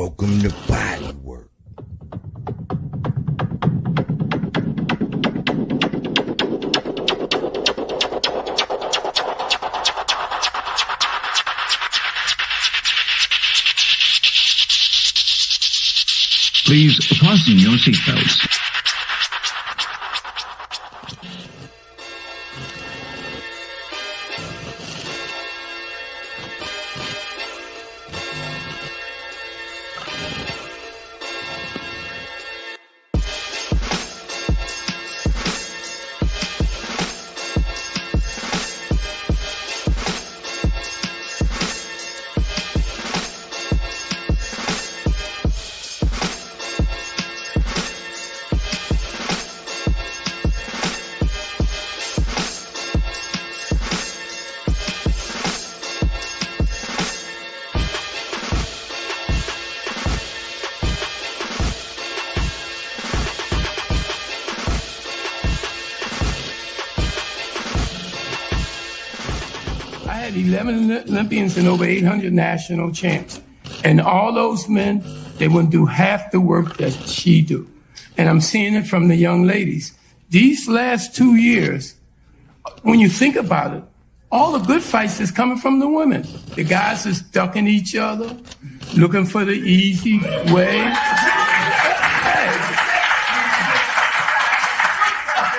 Welcome to Body Work. Please fasten your seatbelts. I had 11 Olympians and over 800 national champs. And all those men, they wouldn't do half the work that she do. And I'm seeing it from the young ladies. These last 2 years, when you think about it, all the good fights is coming from the women. The guys is ducking each other, looking for the easy way. Hey.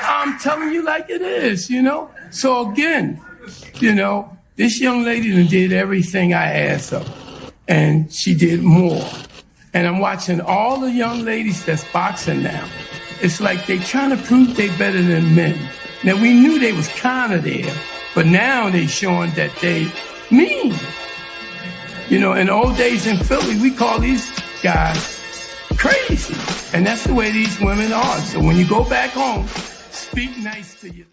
I'm telling you like it is, you know? So again, you know, this young lady done did everything I asked of, and she did more. And I'm watching all the young ladies that's boxing now. It's like they trying to prove they better than men. Now, we knew they was kind of there, but now they showing that they mean. You know, in the old days in Philly, we call these guys crazy. And that's the way these women are. So when you go back home, speak nice to you.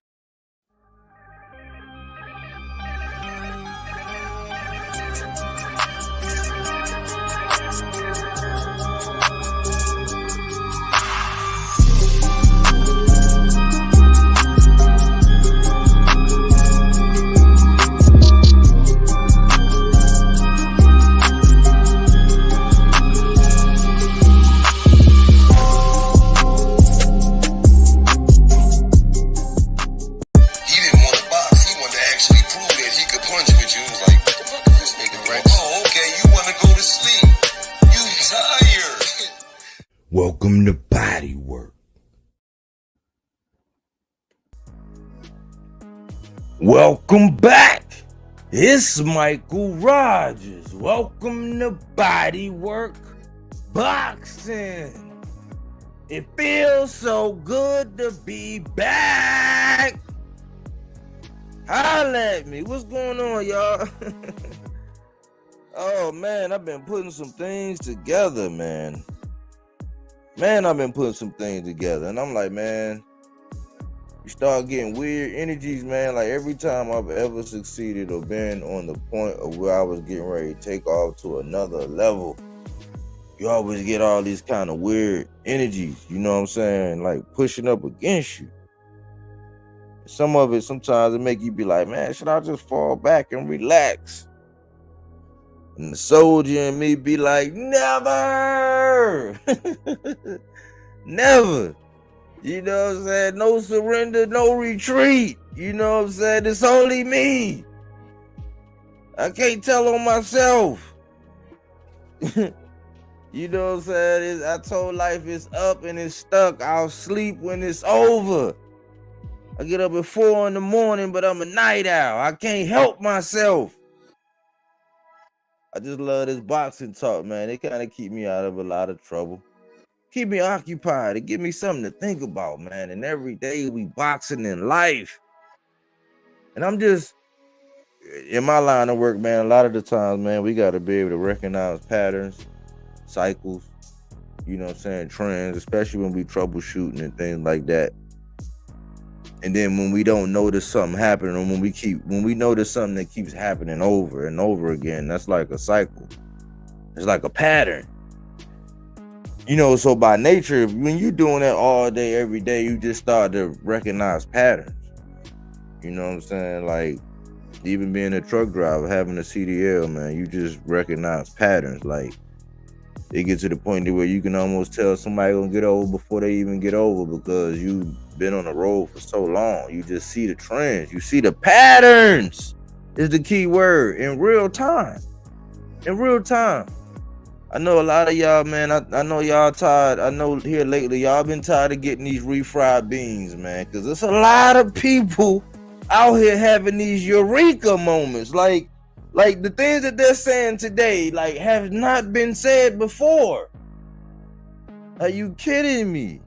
Welcome to Body Work. Welcome back. It's Michael Rogers. Welcome to Body Work Boxing. It feels so good to be back. Holla at me. What's going on, y'all? Oh, man, I've been putting some things together, man. I've been putting some things together, and I'm like, man, you start getting weird energies, man. Like every time I've ever succeeded or been on the point of where I was getting ready to take off to another level, you always get all these kind of weird energies, you know what I'm saying? Like pushing up against you. Some of it, sometimes it make you be like, man, should I just fall back and relax? And the soldier in me be like, never, never. You know what I'm saying? No surrender, no retreat. You know what I'm saying? It's only me. I can't tell on myself. You know what I'm saying? I told life it's up and it's stuck. I'll sleep when it's over. I get up at 4 a.m, but I'm a night owl. I can't help myself. I just love this boxing talk, man. It kind of keep me out of a lot of trouble. Keep me occupied. It give me something to think about, man. And every day we boxing in life. And I'm just, in my line of work, man, a lot of the times, man, we got to be able to recognize patterns, cycles, you know what I'm saying, trends, especially when we troubleshooting and things like that. And then when we don't notice something happening, or when we notice something that keeps happening over and over again, that's like a cycle. It's like a pattern. You know, so by nature, when you're doing that all day, every day, you just start to recognize patterns. You know what I'm saying? Like, even being a truck driver, having a CDL, man, you just recognize patterns. Like, it gets to the point where you can almost tell somebody gonna get over before they even get over, because you've been on the road for so long. You just see the trends, you see the patterns is the key word in real time. In real time. I know a lot of y'all, man. I know y'all tired. I know here lately y'all been tired of getting these refried beans, man, because there's a lot of people out here having these eureka moments, like the things that they're saying today, like, have not been said before. Are you kidding me?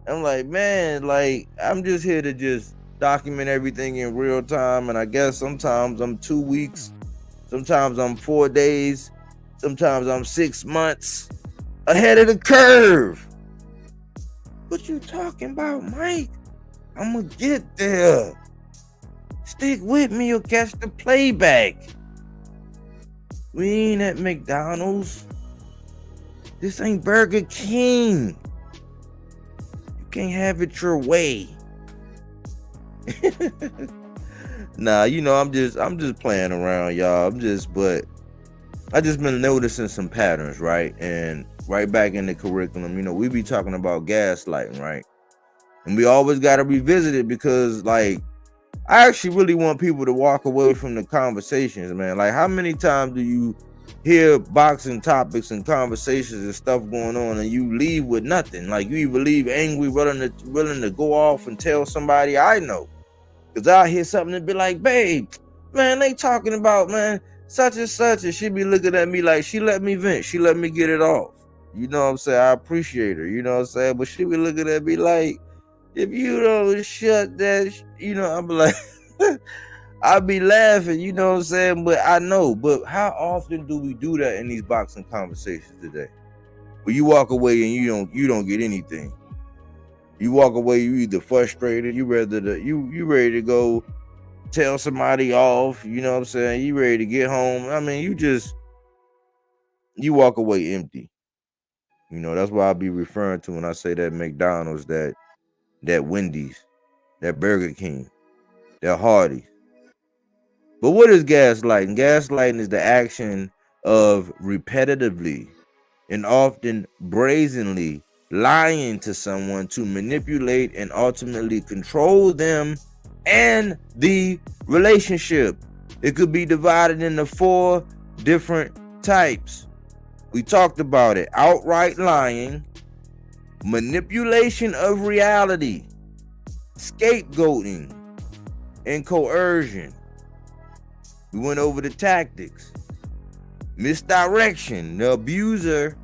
I'm like, man, like, I'm just here to just document everything in real time, and I guess sometimes I'm 2 weeks, sometimes I'm 4 days, sometimes I'm 6 months ahead of the curve. What you talking about, Mike? I'm gonna get there. Stick with me or catch the playback. We ain't at McDonald's. This ain't Burger King. You can't have it your way. Nah, you know, I'm just playing around, y'all. But I just been noticing some patterns, right? And right back in the curriculum, you know, we be talking about gaslighting, right? And we always got to revisit it, because, like, I actually really want people to walk away from the conversations, man. Like, how many times do you hear boxing topics and conversations and stuff going on, and you leave with nothing? Like, you either leave angry, willing to go off and tell somebody I know. Because I hear something and be like, babe, man, they talking about, man, such and such, and she be looking at me like, she let me vent, she let me get it off. You know what I'm saying? I appreciate her, you know what I'm saying? But she be looking at me like, if you don't shut that, you know, I'm like, I'll be laughing, you know what I'm saying? But I know, but how often do we do that in these boxing conversations today? Where you walk away and you don't get anything. You walk away, you either frustrated, you ready to go tell somebody off, you know what I'm saying? You ready to get home. I mean, you walk away empty. You know, that's what I'll be referring to when I say that McDonald's, that Wendy's, that Burger King, that Hardee's. But what is gaslighting? Gaslighting is the action of repetitively and often brazenly lying to someone to manipulate and ultimately control them and the relationship. It could be divided into 4 different types. We talked about it: outright lying, manipulation of reality, scapegoating, and coercion. We went over the tactics. Misdirection. The abuser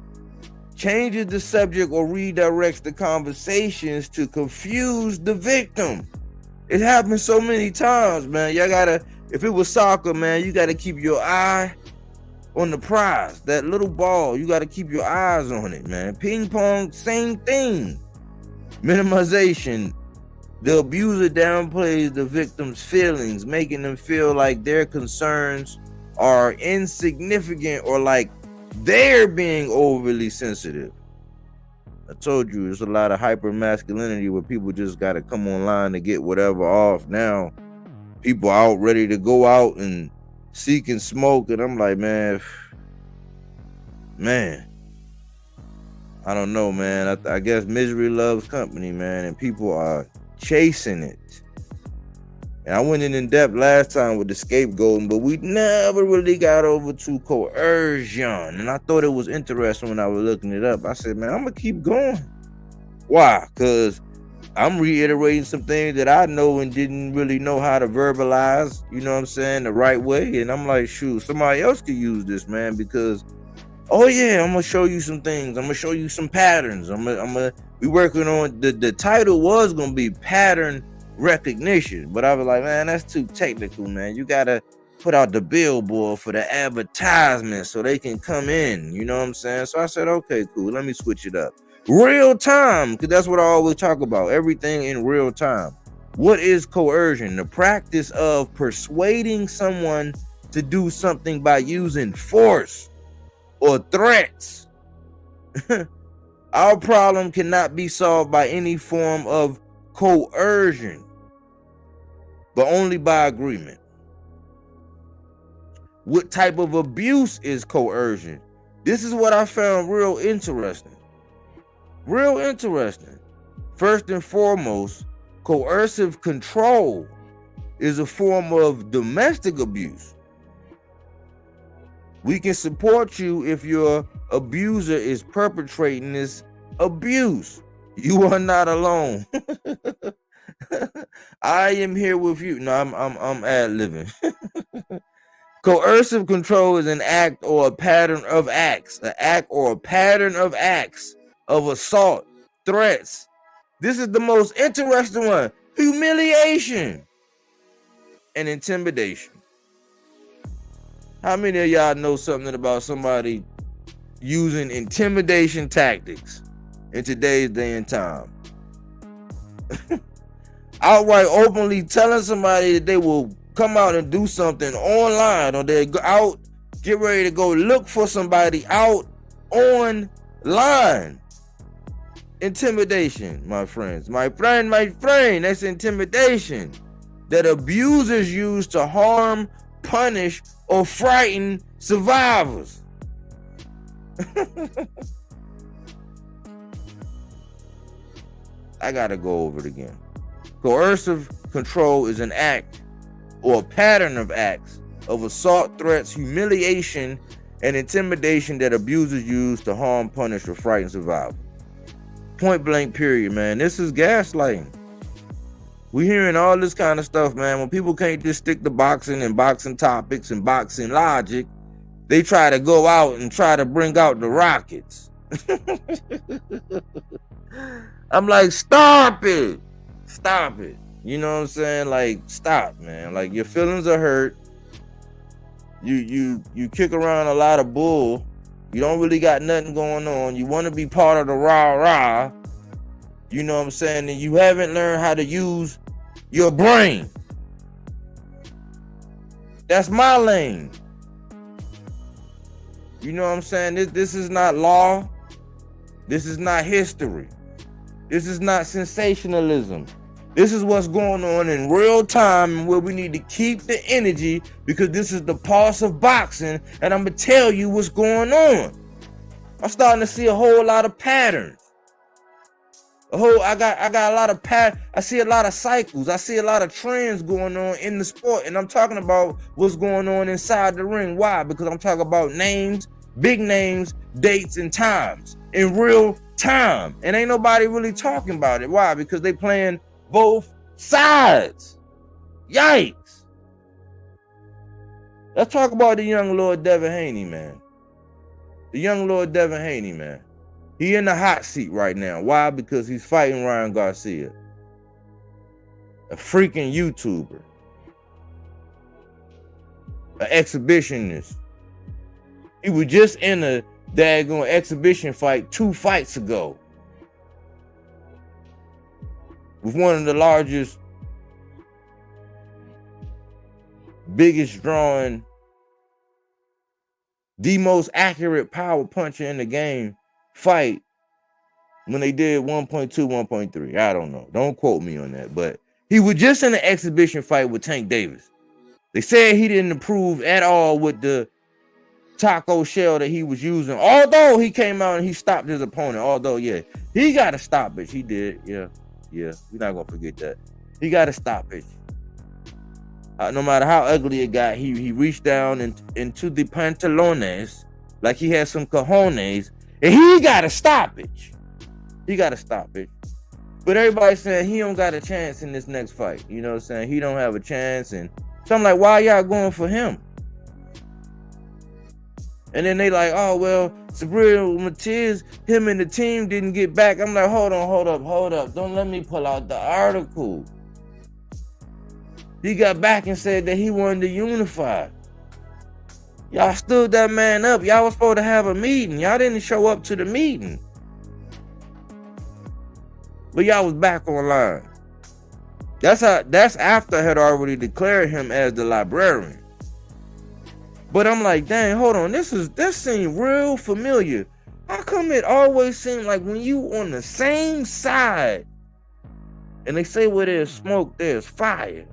changes the subject or redirects the conversations to confuse the victim. It happens so many times, man. Y'all gotta, if it was soccer, man, you gotta keep your eye on the prize. That little ball, you gotta keep your eyes on it, man. Ping pong, same thing. Minimization. The abuser downplays the victim's feelings, making them feel like their concerns are insignificant or like they're being overly sensitive. I told you, there's a lot of hyper masculinity where people just got to come online to get whatever off. Now, people out ready to go out and seek and smoke, and I'm like, man, I don't know, man. I guess misery loves company, man, and people are chasing it. And I went in depth last time with the scapegoating, but we never really got over to coercion. And I thought it was interesting when I was looking it up. I said, man, I'm gonna keep going. Why? Because I'm reiterating some things that I know and didn't really know how to verbalize, you know what I'm saying, the right way. And I'm like, shoot, somebody else could use this, man, because, oh yeah, I'm gonna show you some things. I'm gonna show you some patterns. We working on the title was gonna be pattern recognition, but I was like, man, that's too technical, man. You gotta put out the billboard for the advertisement so they can come in, you know what I'm saying? So I said, okay, cool, let me switch it up. Real time, because that's what I always talk about, everything in real time. What is coercion? The practice of persuading someone to do something by using force or threats. Our problem cannot be solved by any form of coercion, but only by agreement. What type of abuse is coercion? This is what I found real interesting. Real interesting. First and foremost, coercive control is a form of domestic abuse. We can support you if your abuser is perpetrating this abuse. You are not alone. I am here with you. No, I'm ad-libbing. Coercive control is an act or a pattern of acts. An act or a pattern of acts of assault, threats. This is the most interesting one. Humiliation and intimidation. How many of y'all know something about somebody using intimidation tactics in today's day and time? Outright openly telling somebody that they will come out and do something online, or they go out, get ready to go look for somebody out online. Intimidation, my friends. My friend, that's intimidation that abusers use to harm, punish, or frighten survivors. I gotta go over it again. Coercive control is an act or a pattern of acts of assault, threats, humiliation, and intimidation that abusers use to harm, punish, or frighten survivors. Point blank, period, man. This is gaslighting. We hearing all this kind of stuff, man. When people can't just stick to boxing and boxing topics and boxing logic, they try to go out and try to bring out the rockets. I'm like, stop it. Stop it. You know what I'm saying? Like, stop, man. Like, your feelings are hurt. You kick around a lot of bull. You don't really got nothing going on. You want to be part of the rah-rah. You know what I'm saying? And you haven't learned how to use your brain. That's my lane. You know what I'm saying? This is not law. This is not history. This is not sensationalism. This is what's going on in real time, and where we need to keep the energy, because this is the pulse of boxing, and I'm gonna tell you what's going on. I'm starting to see a whole lot of patterns. I got a lot of I see a lot of cycles. I see a lot of trends going on in the sport, and I'm talking about what's going on inside the ring. Why? Because I'm talking about names, big names, dates, and times in real time, and ain't nobody really talking about it. Why? Because they playing both sides. Yikes. Let's talk about the young Lord DevinHaney, man. The young Lord DevinHaney, man. He in the hot seat right now. Why? Because he's fighting Ryan Garcia, a freaking YouTuber, an exhibitionist. He was just in a daggone exhibition fight 2 fights ago with one of the largest, biggest drawing, the most accurate power puncher in the game fight when they did 1.2, 1.3. I don't know. Don't quote me on that. But he was just in an exhibition fight with Tank Davis. They said he didn't improve at all with the taco shell that he was using. Although he came out and he stopped his opponent. Although, yeah, he got to stop it. He did. Yeah. We're not going to forget that. He got to stop it. No matter how ugly it got, he reached down into the pantalones like he had some cojones, and he got to stop it. He got to stop it. But everybody's saying he don't got a chance in this next fight. You know what I'm saying? He don't have a chance. And so I'm like, why y'all going for him? And then they like, oh, well, Subriel Matias, him and the team didn't get back. I'm like, hold up. Don't let me pull out the article. He got back and said that he wanted to unify. Y'all stood that man up. Y'all was supposed to have a meeting. Y'all didn't show up to the meeting. But y'all was back online. That's after I had already declared him as the librarian. But I'm like, dang, hold on. This seemed real familiar. How come it always seems like when you on the same side, and they say where there's smoke, there's fire.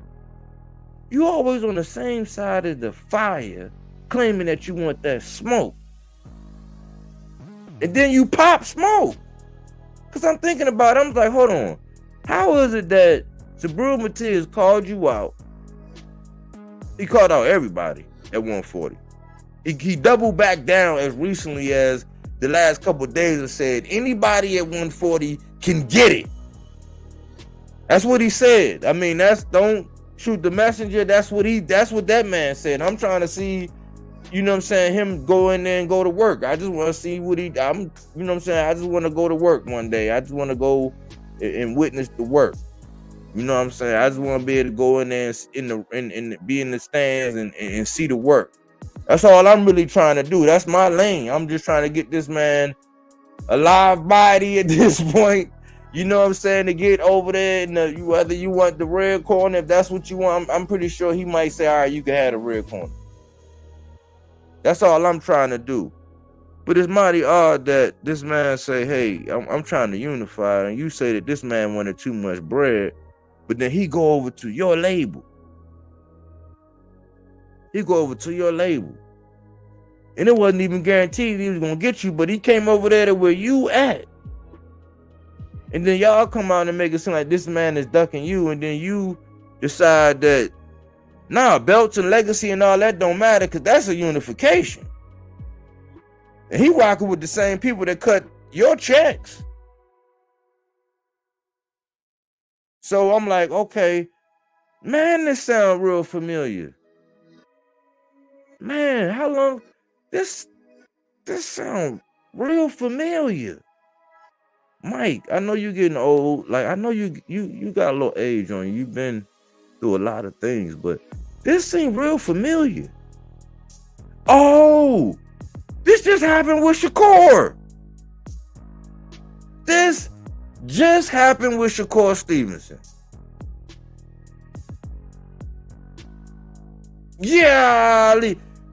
You always on the same side as the fire, claiming that you want that smoke. And then you pop Smoke. Because I'm thinking about it, I'm like, hold on. How is it that Subriel Matias called you out? He called out everybody at 140. He doubled back down as recently as the last couple of days and said, anybody at 140 can get it. That's what he said. I mean, don't shoot the messenger. That's what that man said. I'm trying to see, you know what I'm saying, him go in there and go to work. I just want to see what you know what I'm saying? I just want to go to work one day. I just want to go and witness the work. You know what I'm saying? I just want to be able to go in there and be in the stands and see the work. That's all I'm really trying to do. That's my lane. I'm just trying to get this man a live body at this point. You know what I'm saying? To get over there, and whether you want the red corner, if that's what you want, I'm pretty sure he might say, all right, you can have the red corner. That's all I'm trying to do. But it's mighty odd that this man say, hey, I'm trying to unify, and you say that this man wanted too much bread, but then he go over to your label. He go over to your label. And it wasn't even guaranteed he was going to get you, but he came over there to where you at. And then y'all come out and make it seem like this man is ducking you, and then you decide that, nah, belts and legacy and all that don't matter because that's a unification. And he rocking with the same people that cut your checks. So I'm like, okay, man, this sound real familiar. Man, how long? This sound real familiar. Mike, I know you're getting old. Like, I know you got a little age on you. You've been through a lot of things, but this seems real familiar. Oh, this just happened with Shakur. This just happened with Shakur Stevenson. Yeah,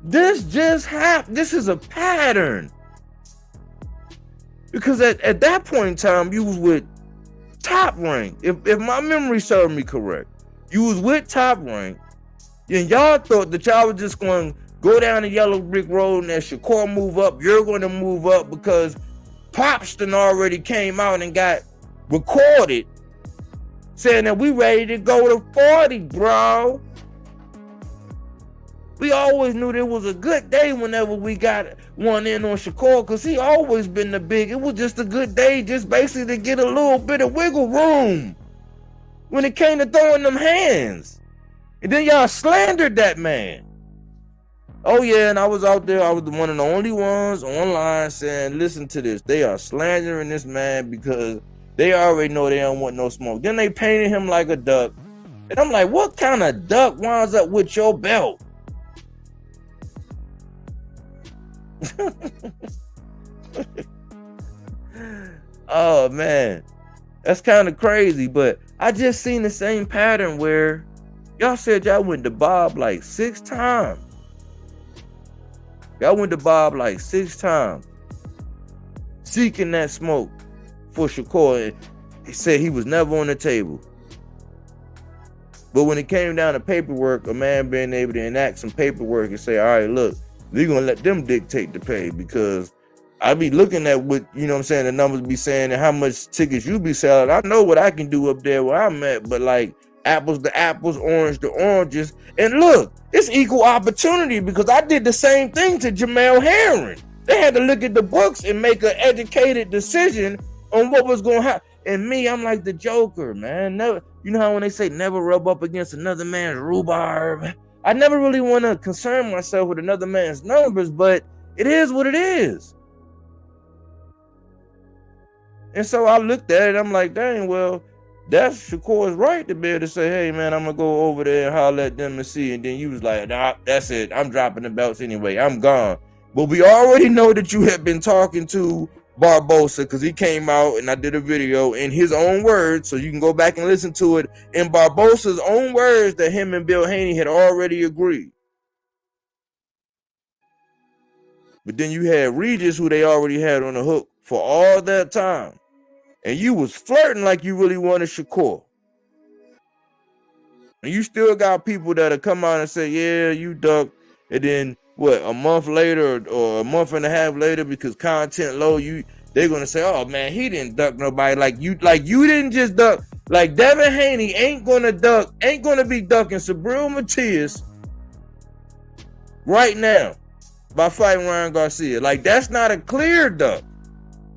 this just happened. This is a pattern. Because at that point in time, you was with Top Rank. If my memory served me correct, you was with Top Rank, and y'all thought that y'all was just going to go down the yellow brick road and as Shakur move up, you're going to move up because Popston already came out and got recorded saying that we ready to go to 40, bro. We always knew there was a good day whenever we got one in on Shakur because he always been the big. It was just a good day, just basically to get a little bit of wiggle room when it came to throwing them hands. And then y'all slandered that man. Oh yeah, and I was out there. I was one of the only ones online saying, listen to this. They are slandering this man because they already know they don't want no smoke. Then they painted him like a duck. And I'm like, what kind of duck winds up with your belt? Oh man, that's kind of crazy, but I just seen the same pattern where y'all said y'all went to Bob like 6 times. Y'all went to Bob like 6 times seeking that smoke for Shakur. He said he was never on the table. But when it came down to paperwork, a man being able to enact some paperwork and say, all right, look, we're going to let them dictate the pay because I be looking at what, you know what I'm saying, the numbers be saying and how much tickets you be selling. I know what I can do up there where I'm at, but like apples to apples, orange to oranges. And look, it's equal opportunity because I did the same thing to Jamel Herring. They had to look at the books and make an educated decision on what was going to happen. And me, I'm like the Joker, man. Never, you know how when they say never rub up against another man's rhubarb? I never really want to concern myself with another man's numbers, but it is what it is. And so I looked at it, I'm like, dang, well, that's Shakur's right to be able to say, hey, man, I'm going to go over there and holler at them and see. And then you was like, nah, that's it. I'm dropping the belts anyway. I'm gone. But we already know that you have been talking to Barbosa because he came out and I did a video in his own words, so you can go back and listen to it in Barbosa's own words that him and Bill Haney had already agreed. But then you had Regis, who they already had on the hook for all that time, and you was flirting like you really wanted Shakur. And you still got people that'll come out and say, yeah, you ducked, and then what, a month later or a month and a half later, because content low, they're gonna say, oh man, he didn't duck nobody. Like you didn't just duck. Like DevinHaney ain't gonna be ducking Subriel Matias right now by fighting Ryan Garcia. Like, that's not a clear duck.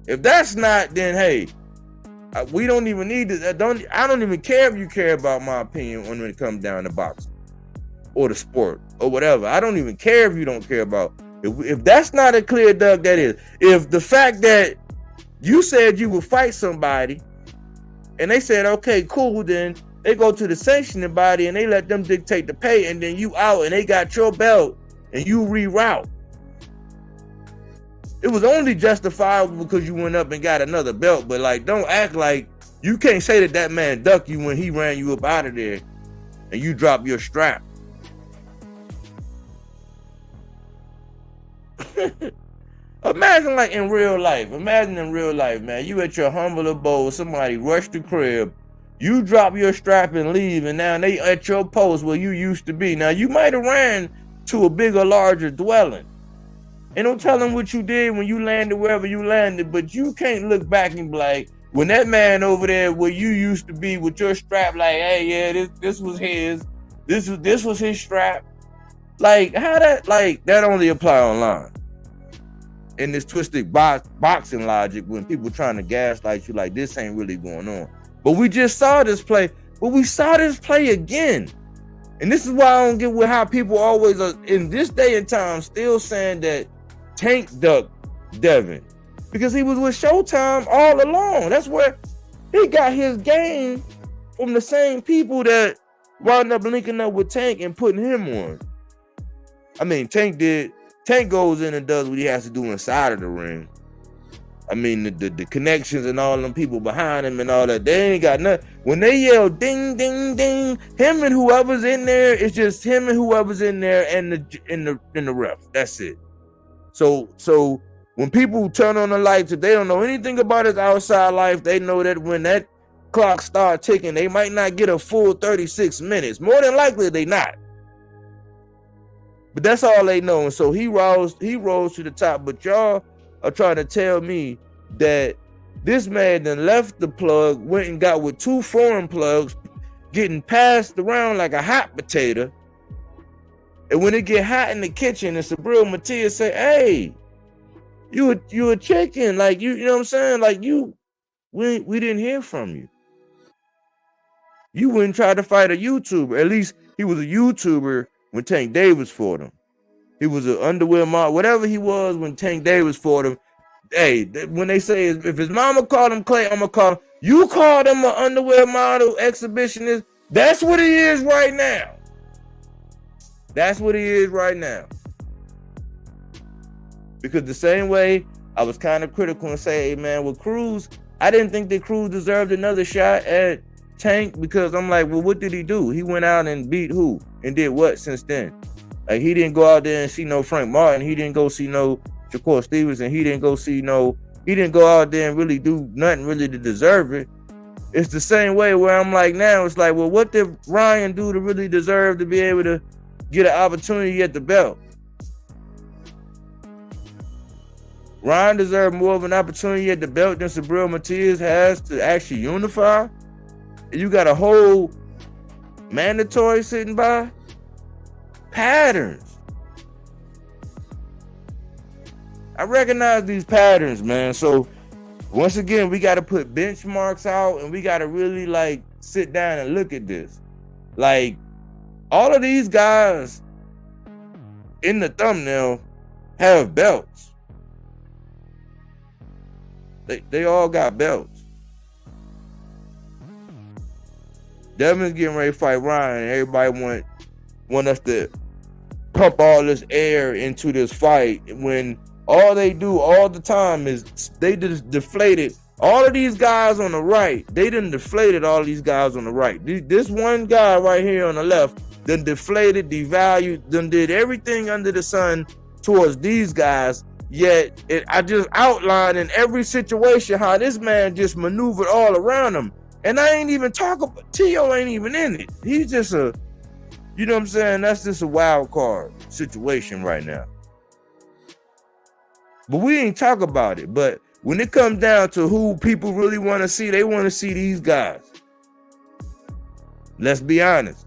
If that's not, then hey, we don't even need to. I don't even care if you care about my opinion when it comes down to boxing or the sport or whatever. I don't even care if you don't care about. If that's not a clear duck, that is. If the fact that you said you would fight somebody, and they said, okay, cool, then they go to the sanctioning body and they let them dictate the pay, and then you out and they got your belt and you reroute. It was only justifiable because you went up and got another belt, but like, don't act like you can't say that man ducked you when he ran you up out of there and you dropped your strap. Imagine like in real life. Imagine in real life, man. You at your humble abode, somebody rushed the crib, you drop your strap and leave, and now they at your post where you used to be. Now you might have ran to a bigger, larger dwelling. And don't tell them what you did when you landed wherever you landed, but you can't look back and be like, when that man over there where you used to be with your strap, like, hey, yeah, this was his, this was his strap. Like, how that, like, that only apply online. In this twisted boxing logic, when people trying to gaslight you like this ain't really going on. But we just saw this play, but we saw this play again. And this is why I don't get with how people always are in this day and time still saying that Tank ducked Devin, because he was with Showtime all along. That's where he got his game from, the same people that wound up linking up with Tank and putting him on. I mean, Tank goes in and does what he has to do inside of the ring. I mean, the connections and all them people behind him and all that, they ain't got nothing. When they yell ding, ding, ding, him and whoever's in there, it's just him and whoever's in there and the ref. That's it. So when people turn on the lights, if they don't know anything about his outside life, they know that when that clock starts ticking, they might not get a full 36 minutes. More than likely, they not. But that's all they know. And so he rose to the top. But y'all are trying to tell me that this man then left the plug, went and got with 2 foreign plugs, getting passed around like a hot potato. And when it get hot in the kitchen, and Subriel Matias say, hey, you a chicken, like you know what I'm saying? Like we didn't hear from you. You wouldn't try to fight a YouTuber. At least he was a YouTuber when Tank Davis fought him. He was an underwear model, whatever he was when Tank Davis fought him. Hey, when they say if his mama called him Clay, I'm gonna call him. You called him an underwear model exhibitionist. That's what he is right now. That's what he is right now. Because the same way I was kind of critical and say, hey man, with Cruz, I didn't think that Cruz deserved another shot at Tank, because I'm like, well, what did he do? He went out and beat who? And did what since then? Like, he didn't go out there and see no Frank Martin. He didn't go see no Shakur Stevenson. He didn't go out there and really do nothing really to deserve it. It's the same way where I'm like now, it's like, well, what did Ryan do to really deserve to be able to get an opportunity at the belt? Ryan deserved more of an opportunity at the belt than Subriel Matias has to actually unify. And you got a whole mandatory sitting by. Patterns. I recognize these patterns, man. So once again, we got to put benchmarks out, and we got to really like sit down and look at this. Like, all of these guys in the thumbnail have belts. They all got belts. Devin's getting ready to fight Ryan, and everybody want us to pump all this air into this fight when all they do all the time is they just deflated all of these guys on the right. They done deflated all these guys on the right. This one guy right here on the left done deflated, devalued, done did everything under the sun towards these guys. Yet I just outlined in every situation how this man just maneuvered all around him. And I ain't even talking about T.O. ain't even in it. He's just you know what I'm saying? That's just a wild card situation right now. But we ain't talk about it. But when it comes down to who people really want to see, they want to see these guys. Let's be honest.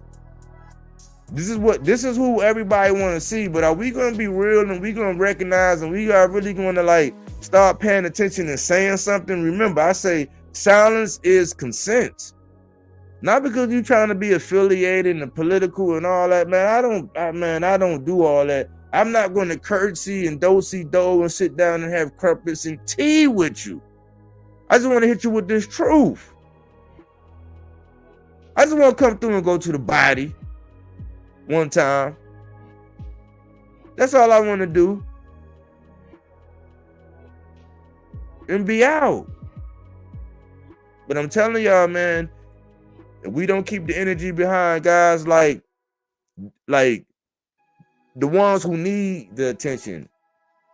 This is who everybody want to see. But are we gonna be real and we gonna recognize and we are really gonna like start paying attention and saying something? Remember, I say silence is consent. Not because you're trying to be affiliated and political and all that, man. I don't do all that. I'm not going to curtsy and do-si-do and sit down and have crumpets and tea with you. I just want to hit you with this truth. I just want to come through and go to the body one time. That's all I want to do. And be out. But I'm telling y'all, man, if we don't keep the energy behind guys like the ones who need the attention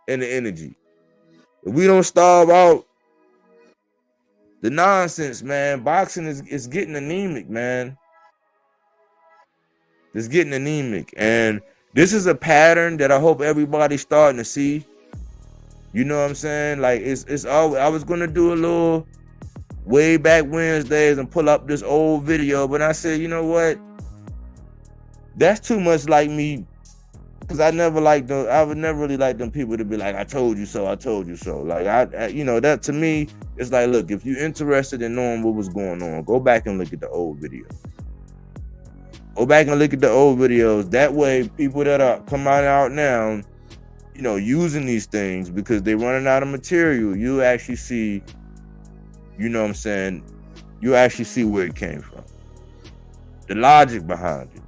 and the energy, if we don't starve out the nonsense, man, boxing is getting anemic, man. It's getting anemic. And this is a pattern that I hope everybody's starting to see. You know what I'm saying? Like it's always, I was gonna do a little way back Wednesdays and pull up this old video, but I said, you know what? That's too much like me. Because I would never really like them people to be like, I told you so, I told you so. Like, I you know, that to me, it's like, look, if you're interested in knowing what was going on, go back and look at the old video. Go back and look at the old videos. That way, people that are coming out now, you know, using these things because they're running out of material, you actually see, you know what I'm saying, you actually see where it came from. The logic behind it.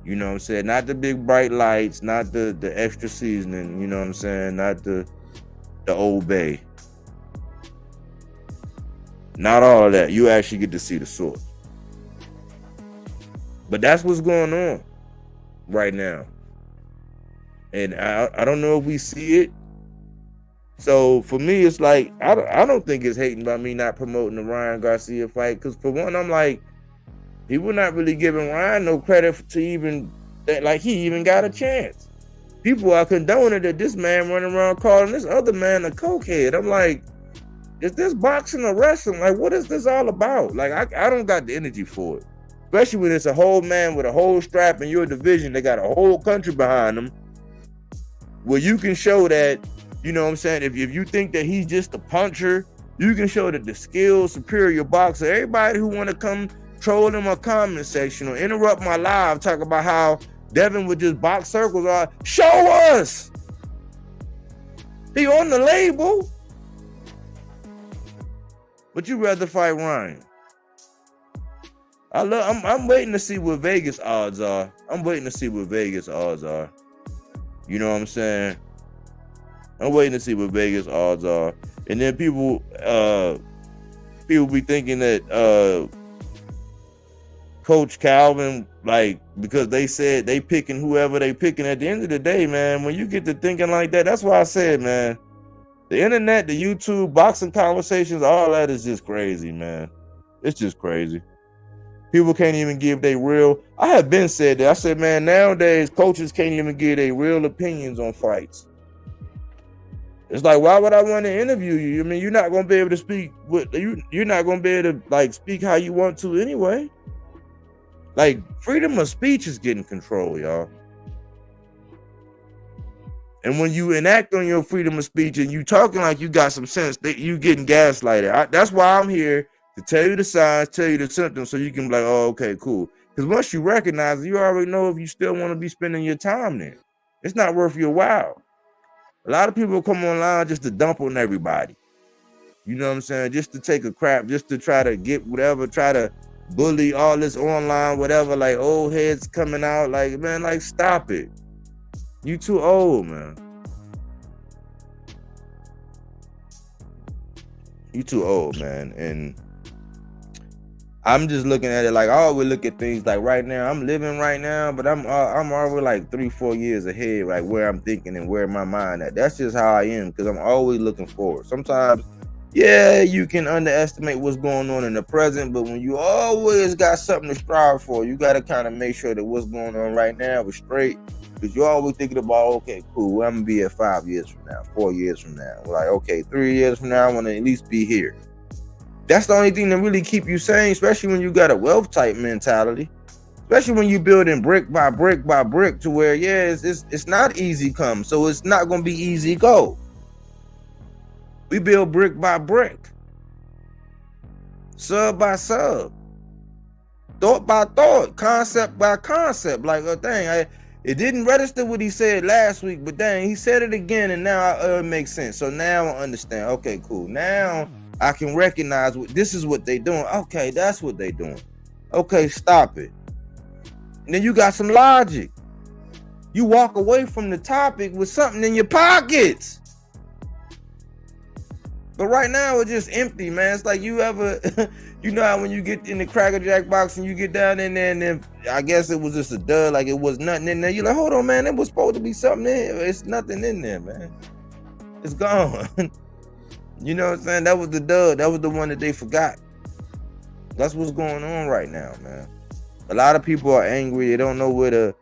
You know what I'm saying? Not the big bright lights, not the extra seasoning, you know what I'm saying? Not the Old Bay. Not all of that. You actually get to see the source. But that's what's going on right now. And I don't know if we see it. So for me, it's like, I don't think it's hating by me not promoting the Ryan Garcia fight. Because for one, I'm like, people not really giving Ryan no credit to even that, like he even got a chance. People are condoning that this man running around calling this other man a cokehead. I'm like, is this boxing or wrestling? Like, what is this all about? Like, I don't got the energy for it. Especially when it's a whole man with a whole strap in your division. They got a whole country behind them. Where you can show that, you know what I'm saying? If you think that he's just a puncher, you can show that the skilled, superior boxer. Everybody who want to come troll in my comment section or interrupt my live, talk about how Devin would just box circles, show us. He on the label. But you rather fight Ryan. I'm waiting to see what Vegas odds are. I'm waiting to see what Vegas odds are. You know what I'm saying? I'm waiting to see what Vegas odds are. And then people be thinking that Coach Calvin, like, because they said they picking whoever they picking. At the end of the day, man, when you get to thinking like that, that's why I said, man, the internet, the YouTube, boxing conversations, all that is just crazy, man. It's just crazy. People can't even give their real. I have been said that. I said, man, nowadays coaches can't even give their real opinions on fights. It's like, why would I want to interview you? I mean, you're not gonna be able to speak with you. You're not gonna be able to like speak how you want to anyway. Like, freedom of speech is getting controlled, y'all. And when you enact on your freedom of speech and you talking like you got some sense, you getting gaslighted. That's why I'm here to tell you the signs, tell you the symptoms, so you can be like, oh, okay, cool. Because once you recognize it, you already know if you still want to be spending your time there. It's not worth your while. A lot of people come online just to dump on everybody. You know what I'm saying? Just to take a crap, just to try to get whatever, try to bully all this online, whatever, like old heads coming out. Like, man, like, stop it. You too old, man. You too old, man. And I'm just looking at it like, I always look at things like right now. I'm living right now, but I'm already like 3-4 years ahead, like where I'm thinking and where my mind at. That's just how I am, because I'm always looking forward. Sometimes, yeah, you can underestimate what's going on in the present, but when you always got something to strive for, you got to kind of make sure that what's going on right now is straight. Because you're always thinking about, okay, cool, where I'm going to be at 5 years from now, 4 years from now. Like, okay, 3 years from now, I want to at least be here. That's the only thing that really keep you sane, especially when you got a wealth type mentality. Especially when you building brick by brick by brick to where, yeah, it's not easy come. So it's not going to be easy go. We build brick by brick. Sub by sub. Thought by thought. Concept by concept. Like, dang, it didn't register what he said last week, but dang, he said it again, and now it makes sense. So now I understand. Okay, cool. Now I can recognize this is what they doing. Okay, that's what they doing. Okay, stop it. And then you got some logic. You walk away from the topic with something in your pockets. But right now it's just empty, man. It's like you ever, you know how when you get in the Cracker Jack box and you get down in there and then I guess it was just a dud, like it was nothing in there. You're like, hold on, man, it was supposed to be something in there. It's nothing in there, man. It's gone. You know what I'm saying? That was the dud. That was the one that they forgot. That's what's going on right now, man. A lot of people are angry. They don't know where to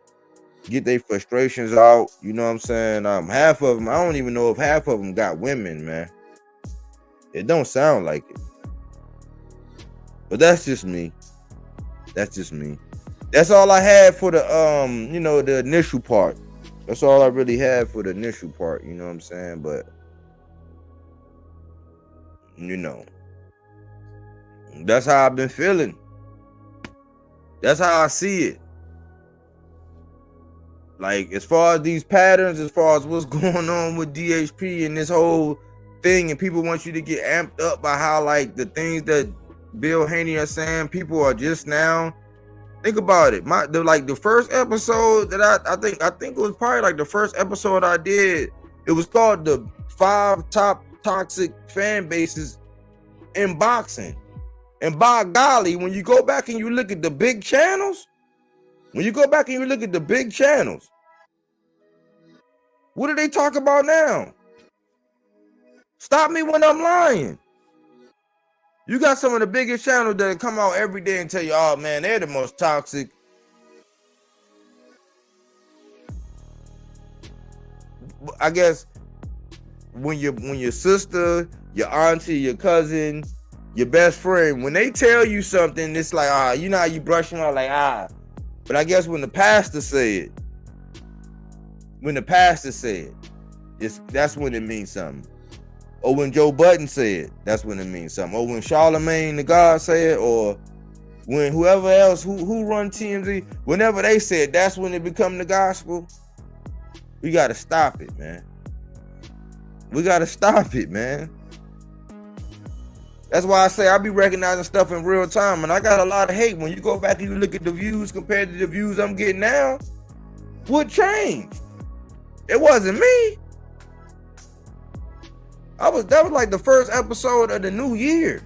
get their frustrations out. You know what I'm saying? Half of them, I don't even know if half of them got women, man. It don't sound like it. But that's just me. That's just me. That's all I had for the you know, the initial part. That's all I really had for the initial part, you know what I'm saying? But you know, that's how I've been feeling. That's how I see it. Like, as far as these patterns, as far as what's going on with DHP and this whole thing, and people want you to get amped up by how, like, the things that Bill Haney are saying, people are just now. Think about it. The first episode that I think it was probably like the first episode I did. It was called the 5 top toxic fan bases in boxing. And by golly, when you go back and you look at the big channels, what do they talk about now? Stop me when I'm lying. You got some of the biggest channels that come out every day and tell you, oh man, they're the most toxic. I guess when your sister, your auntie, your cousin, your best friend, when they tell you something, it's like, you know how you brush them out like, But I guess when the pastor said, that's when it means something. Or when Joe Budden said, that's when it means something. Or when Charlemagne the God said, or when whoever else who run TMZ, whenever they said, that's when it become the gospel. We got to stop it, man. That's why I say I be recognizing stuff in real time, and I got a lot of hate. When you go back and you look at the views compared to the views I'm getting now, what changed? It wasn't me. That was like the first episode of the new year.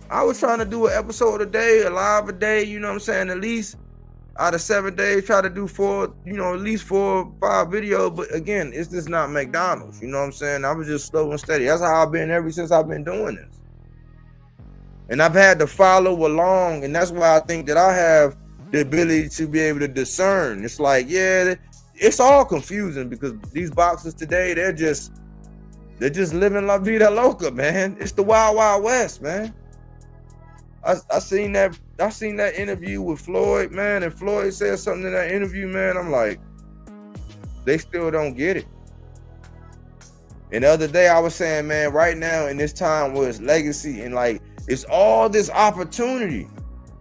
I was trying to do an episode a day, a live a day, you know what I'm saying? At least out of 7 days, try to do 4, you know, at least 4 or 5 videos. But again, it's just not McDonald's, you know what I'm saying? I was just slow and steady. That's how I've been ever since I've been doing this. And I've had to follow along, and that's why I think that I have the ability to be able to discern. It's like, yeah, it's all confusing because these boxers today, they're just living la vida loca, man. It's the wild, wild west, man. I seen that interview with Floyd, man, and Floyd said something in that interview, man. I'm like, they still don't get it. And the other day I was saying, man, right now in this time where it's legacy and like it's all this opportunity.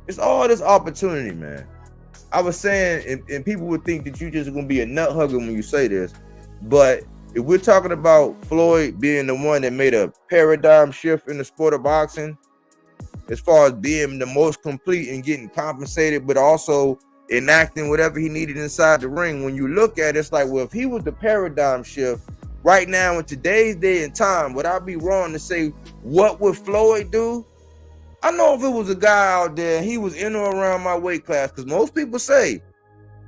It's all this opportunity, man. I was saying, and people would think that you just gonna be a nut hugger when you say this, but if we're talking about Floyd being the one that made a paradigm shift in the sport of boxing, as far as being the most complete and getting compensated, but also enacting whatever he needed inside the ring, when you look at it, it's like, well, if he was the paradigm shift right now in today's day and time, would I be wrong to say, what would Floyd do? I know if it was a guy out there, he was in or around my weight class, because most people say,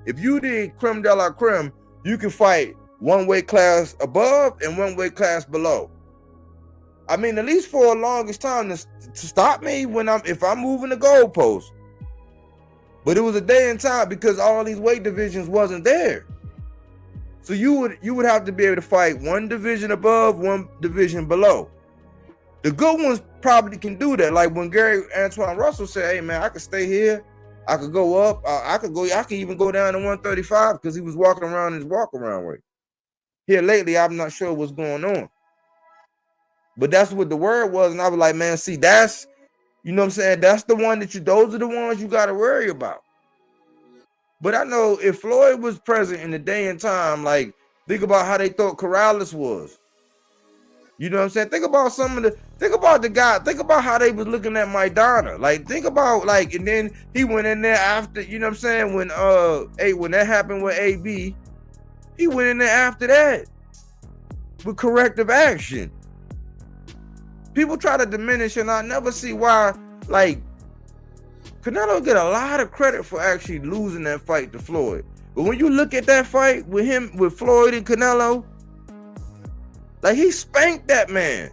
if you did creme de la creme, you can fight one weight class above and one weight class below. I mean, at least for a longest time to stop me if I'm moving the goalpost. But it was a day and time because all these weight divisions wasn't there. So you would have to be able to fight one division above, one division below. The good ones probably can do that. Like when Gary Antoine Russell said, "Hey man, I could stay here, I could go up, I could even go down to 135," because he was walking around his walk around weight. Here lately, I'm not sure what's going on. But that's what the word was, and I was like, man, see, that's, you know what I'm saying? That's the one those are the ones you got to worry about. But I know if Floyd was present in the day and time, like, think about how they thought Corrales was. You know what I'm saying? Think about the guy, think about how they was looking at Maidana. Like, think about, like, and then he went in there after, you know what I'm saying? When that happened with AB, he went in there after that with corrective action. People try to diminish, and I never see why, like, Canelo get a lot of credit for actually losing that fight to Floyd. But when you look at that fight with Floyd and Canelo, like, he spanked that man.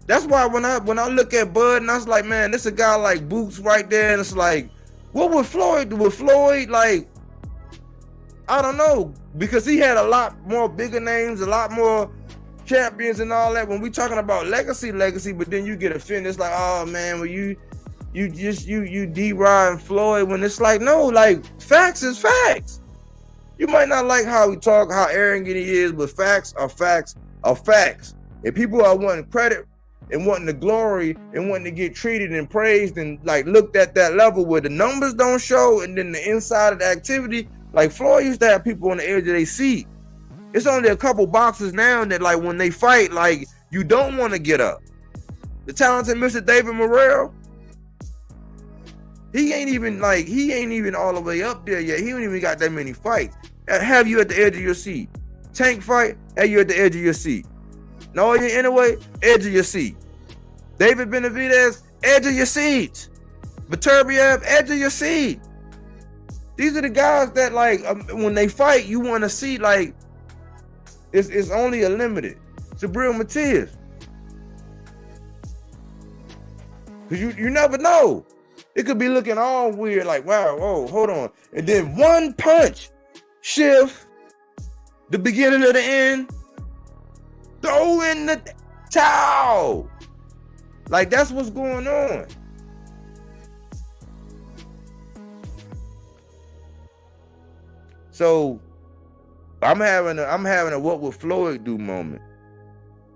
That's why when I look at Bud and I was like, man, this a guy like Boots right there, and it's like, what would Floyd do? With Floyd, like, I don't know, because he had a lot more bigger names, a lot more champions and all that. When we talking about legacy, but then you get offended. It's like, oh man, well you D-Rod and Floyd, when it's like, no, like, facts is facts. You might not like how we talk, how arrogant he is, but facts are facts are facts. And people are wanting credit and wanting the glory and wanting to get treated and praised and like looked at that level where the numbers don't show, and then the inside of the activity. Like, Floyd used to have people on the edge of their seat. It's only a couple boxers now that, like, when they fight, like, you don't want to get up. The talented Mr. David Morrell, he ain't even all the way up there yet. He don't even got that many fights. Have you at the edge of your seat. Tank fight, have you at the edge of your seat. No, you anyway, edge of your seat. David Benavidez, edge of your seat. Viterbiev, edge of your seat. These are the guys that, like, when they fight, you want to see, like, it's only a limited. Subriel Matias. Because you never know. It could be looking all weird, like, wow, whoa, hold on. And then one punch, shift, the beginning of the end, throw in the towel. Like, that's what's going on. So I'm having a what would Floyd do moment.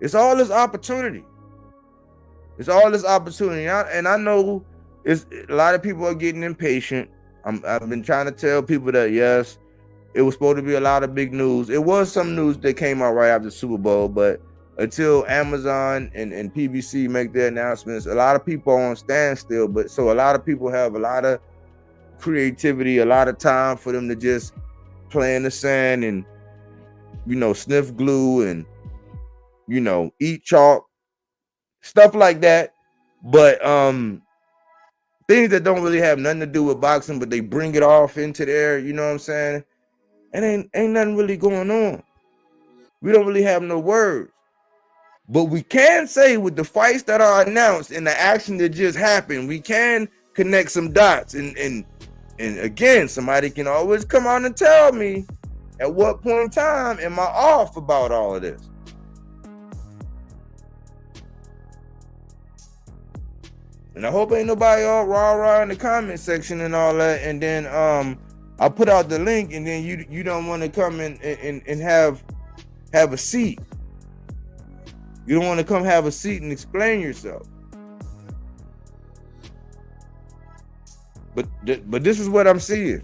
It's all this opportunity. It's all this opportunity. And I know a lot of people are getting impatient. I've been trying to tell people that, yes, it was supposed to be a lot of big news. It was some news that came out right after the Super Bowl, but until Amazon and PBC make their announcements, a lot of people are on standstill. But so a lot of people have a lot of creativity, a lot of time for them to just play in the sand and, you know, sniff glue and, you know, eat chalk, stuff like that. But things that don't really have nothing to do with boxing, but they bring it off into there, you know what I'm saying? And ain't nothing really going on. We don't really have no words. But we can say with the fights that are announced and the action that just happened, we can connect some dots. And again, somebody can always come on and tell me at what point in time am I off about all of this. And I hope ain't nobody all rah-rah in the comment section and all that. And then I put out the link, and then you don't want to come in and have a seat. You don't want to come have a seat and explain yourself. But this is what I'm seeing.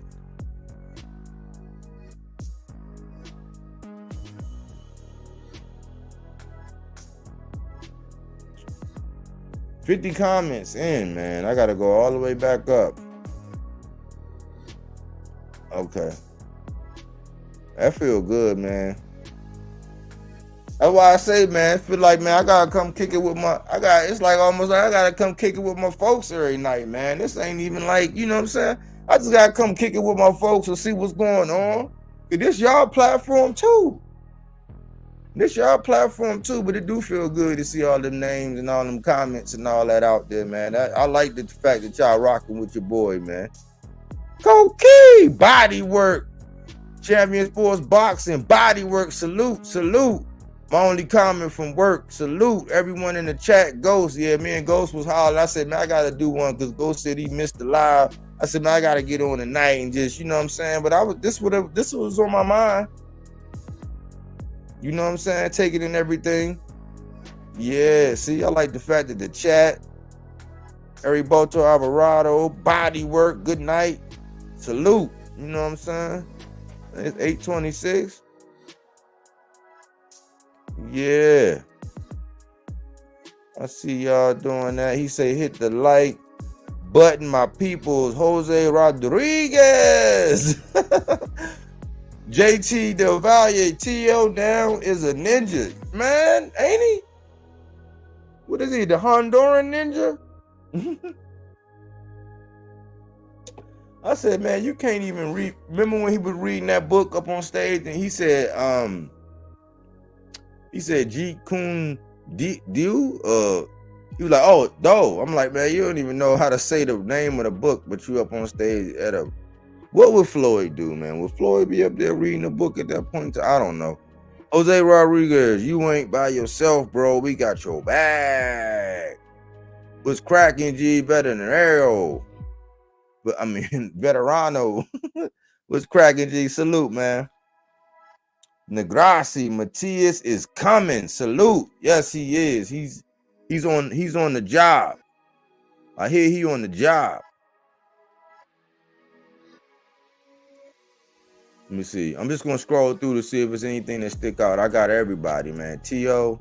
$50 comments in, man. I gotta go all the way back up. Okay. That feel good, man. That's why I say, man, I feel like, man, I gotta come kick it with it's like almost like I gotta come kick it with my folks every night, man. This ain't even like, you know what I'm saying? I just gotta come kick it with my folks and see what's going on. This y'all platform too. This y'all platform too, but it do feel good to see all them names and all them comments and all that out there, man. I like the fact that y'all rocking with your boy, man. Coquille, body work. Champion Sports Boxing, body work, salute, salute. My only comment from work, salute everyone in the chat. Ghost, yeah, me and Ghost was hollering. I said, man, I gotta do one because Ghost said he missed the live. I said, man, I gotta get on tonight and just, you know what I'm saying? But this was on my mind. You know what I'm saying? Take it in everything. Yeah, see, I like the fact that the chat, Heriberto Alvarado, body work, good night, salute. You know what I'm saying? It's 8:26. Yeah. I see y'all doing that. He say hit the like button, my peoples. Jose Rodriguez. JT Del Valle, T.O. down is a ninja. Man, ain't he? What is he, the Honduran ninja? I said, man, you can't even read. Remember when he was reading that book up on stage and he said, G Kun Diu? He was like, oh, no. I'm like, man, you don't even know how to say the name of the book, but you up on stage at a. What would Floyd do, man? Would Floyd be up there reading a book at that point? I don't know. Jose Rodriguez, you ain't by yourself, bro. We got your back. What's cracking, G? Better than Arrow. But I mean, Veterano. What's cracking, G? Salute, man. Negrassi, Matias is coming. Salute. Yes, he is. He's on the job. I hear he on the job. Let me see. I'm just gonna scroll through to see if there's anything that stick out. I got everybody, man. T.O.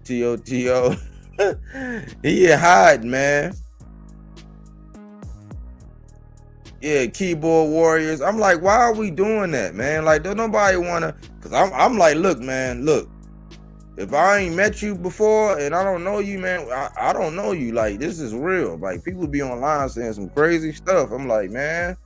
He hiding, man. Yeah, keyboard warriors. I'm like, why are we doing that, man? Like, don't nobody wanna. Cause I'm like, look, man, look. If I ain't met you before and I don't know you, man, I don't know you. Like, this is real. Like, people be online saying some crazy stuff. I'm like, man.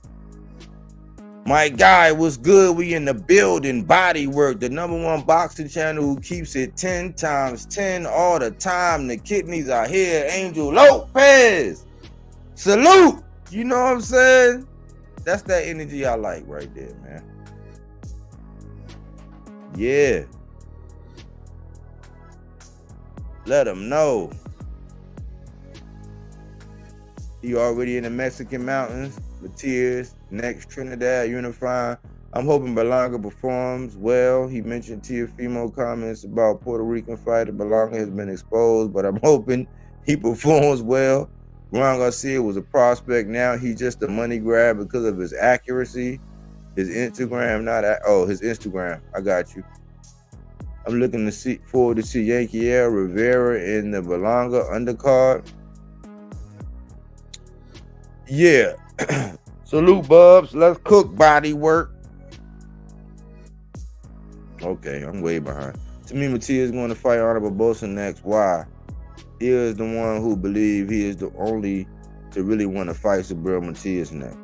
My guy, what's good? We in the building. Body work, the #1 boxing channel who keeps it 10 times 10 all the time. The kidneys are here. Angel Lopez. Salute. You know what I'm saying? That's that energy I like right there, man. Yeah. Let them know. He already in the Mexican mountains. Matias, next Trinidad Unifying. I'm hoping Berlanga performs well. He mentioned Teofimo comments about Puerto Rican fighter. Berlanga has been exposed, but I'm hoping he performs well. Ron Garcia was a prospect. Now he's just a money grab because of his accuracy. His Instagram, his Instagram. I got you. I'm looking to forward to see Yankiel Rivera in the Berlanga undercard. Yeah. Salute, Bubs. Let's cook body work. Okay, I'm way behind. To me, Matias is going to fight Honorable Bosa next. Why? He is the one who believes he is the only to really want to fight Subriel Matias next.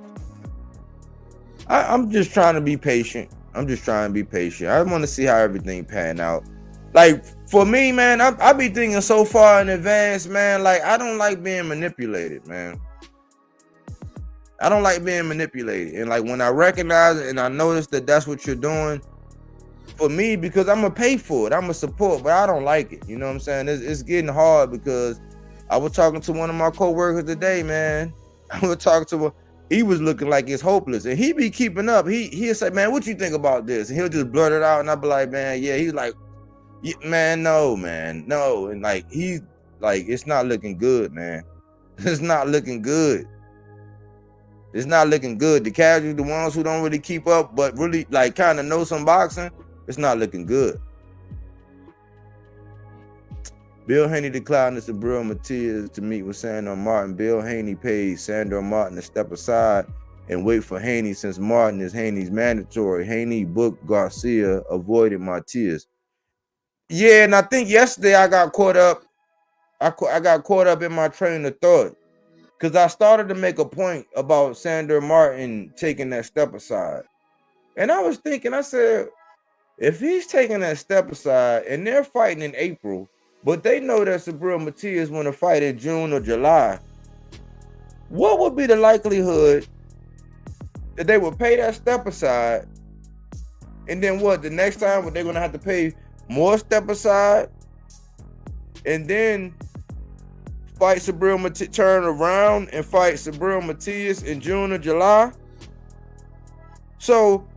I'm just trying to be patient. I want to see how everything pan out. Like, for me, man, I be thinking so far in advance, man. Like, I don't like being manipulated, man. I don't like being manipulated. And like when I recognize it and I notice that that's what you're doing, for me, because I'm going to pay for it. I'm going to support, but I don't like it. You know what I'm saying? It's getting hard because I was talking to one of my coworkers today, man. I was talking to him. He was looking like it's hopeless. And he be keeping up. He'll say, man, what you think about this? And he'll just blurt it out. And I'll be like, man, yeah. He's like, yeah, man, no. And like, he's like, it's not looking good, man. It's not looking good. It's not looking good. The casuals, the ones who don't really keep up, but really like kind of know some boxing, it's not looking good. Bill Haney declined to Subriel Matias to meet with Sandor Martin. Bill Haney paid Sandor Martin to step aside and wait for Haney since Martin is Haney's mandatory. Haney booked Garcia, avoided Matias. Yeah, and I think yesterday I got caught up. I got caught up in my train of thought. Because I started to make a point about Sandor Martin taking that step aside. And I was thinking, I said, If he's taking that step aside and they're fighting in April, but they know that Subriel Matias want to fight in June or July, what would be the likelihood that they would pay that step aside? And then what? The next time, they're going to have to pay more step aside and then fight Subriel Matias, turn around and fight Subriel Matias in June or July? So,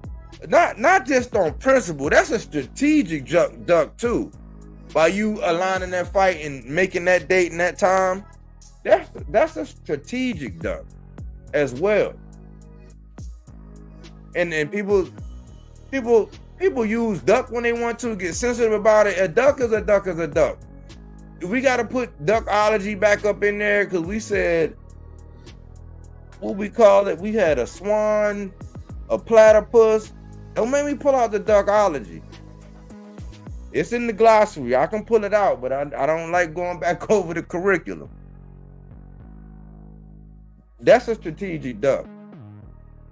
not just on principle, that's a strategic duck too. By you aligning that fight and making that date and that time, that's a strategic duck as well. And people use duck when they want to get sensitive about it. A duck is a duck is a duck. We got to put duckology back up in there because we said, what we call it? We had a swan, a platypus. Don't make me pull out the duckology. It's in the glossary. I can pull it out, but I don't like going back over the curriculum. That's a strategic duck.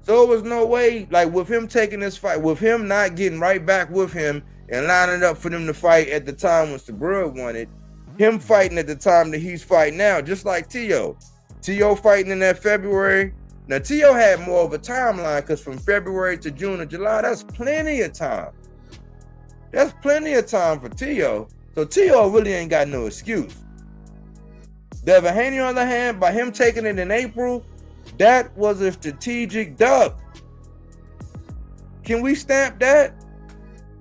So it was no way, like with him taking this fight, with him not getting right back with him and lining up for them to fight at the time when Subriel wanted, him fighting at the time that he's fighting now, just like T.O. T.O. fighting in that February. Now, T.O. had more of a timeline because from February to June or July, that's plenty of time. That's plenty of time for T.O. So T.O. really ain't got no excuse. DevinHaney, on the other hand, by him taking it in April, that was a strategic duck. Can we stamp that?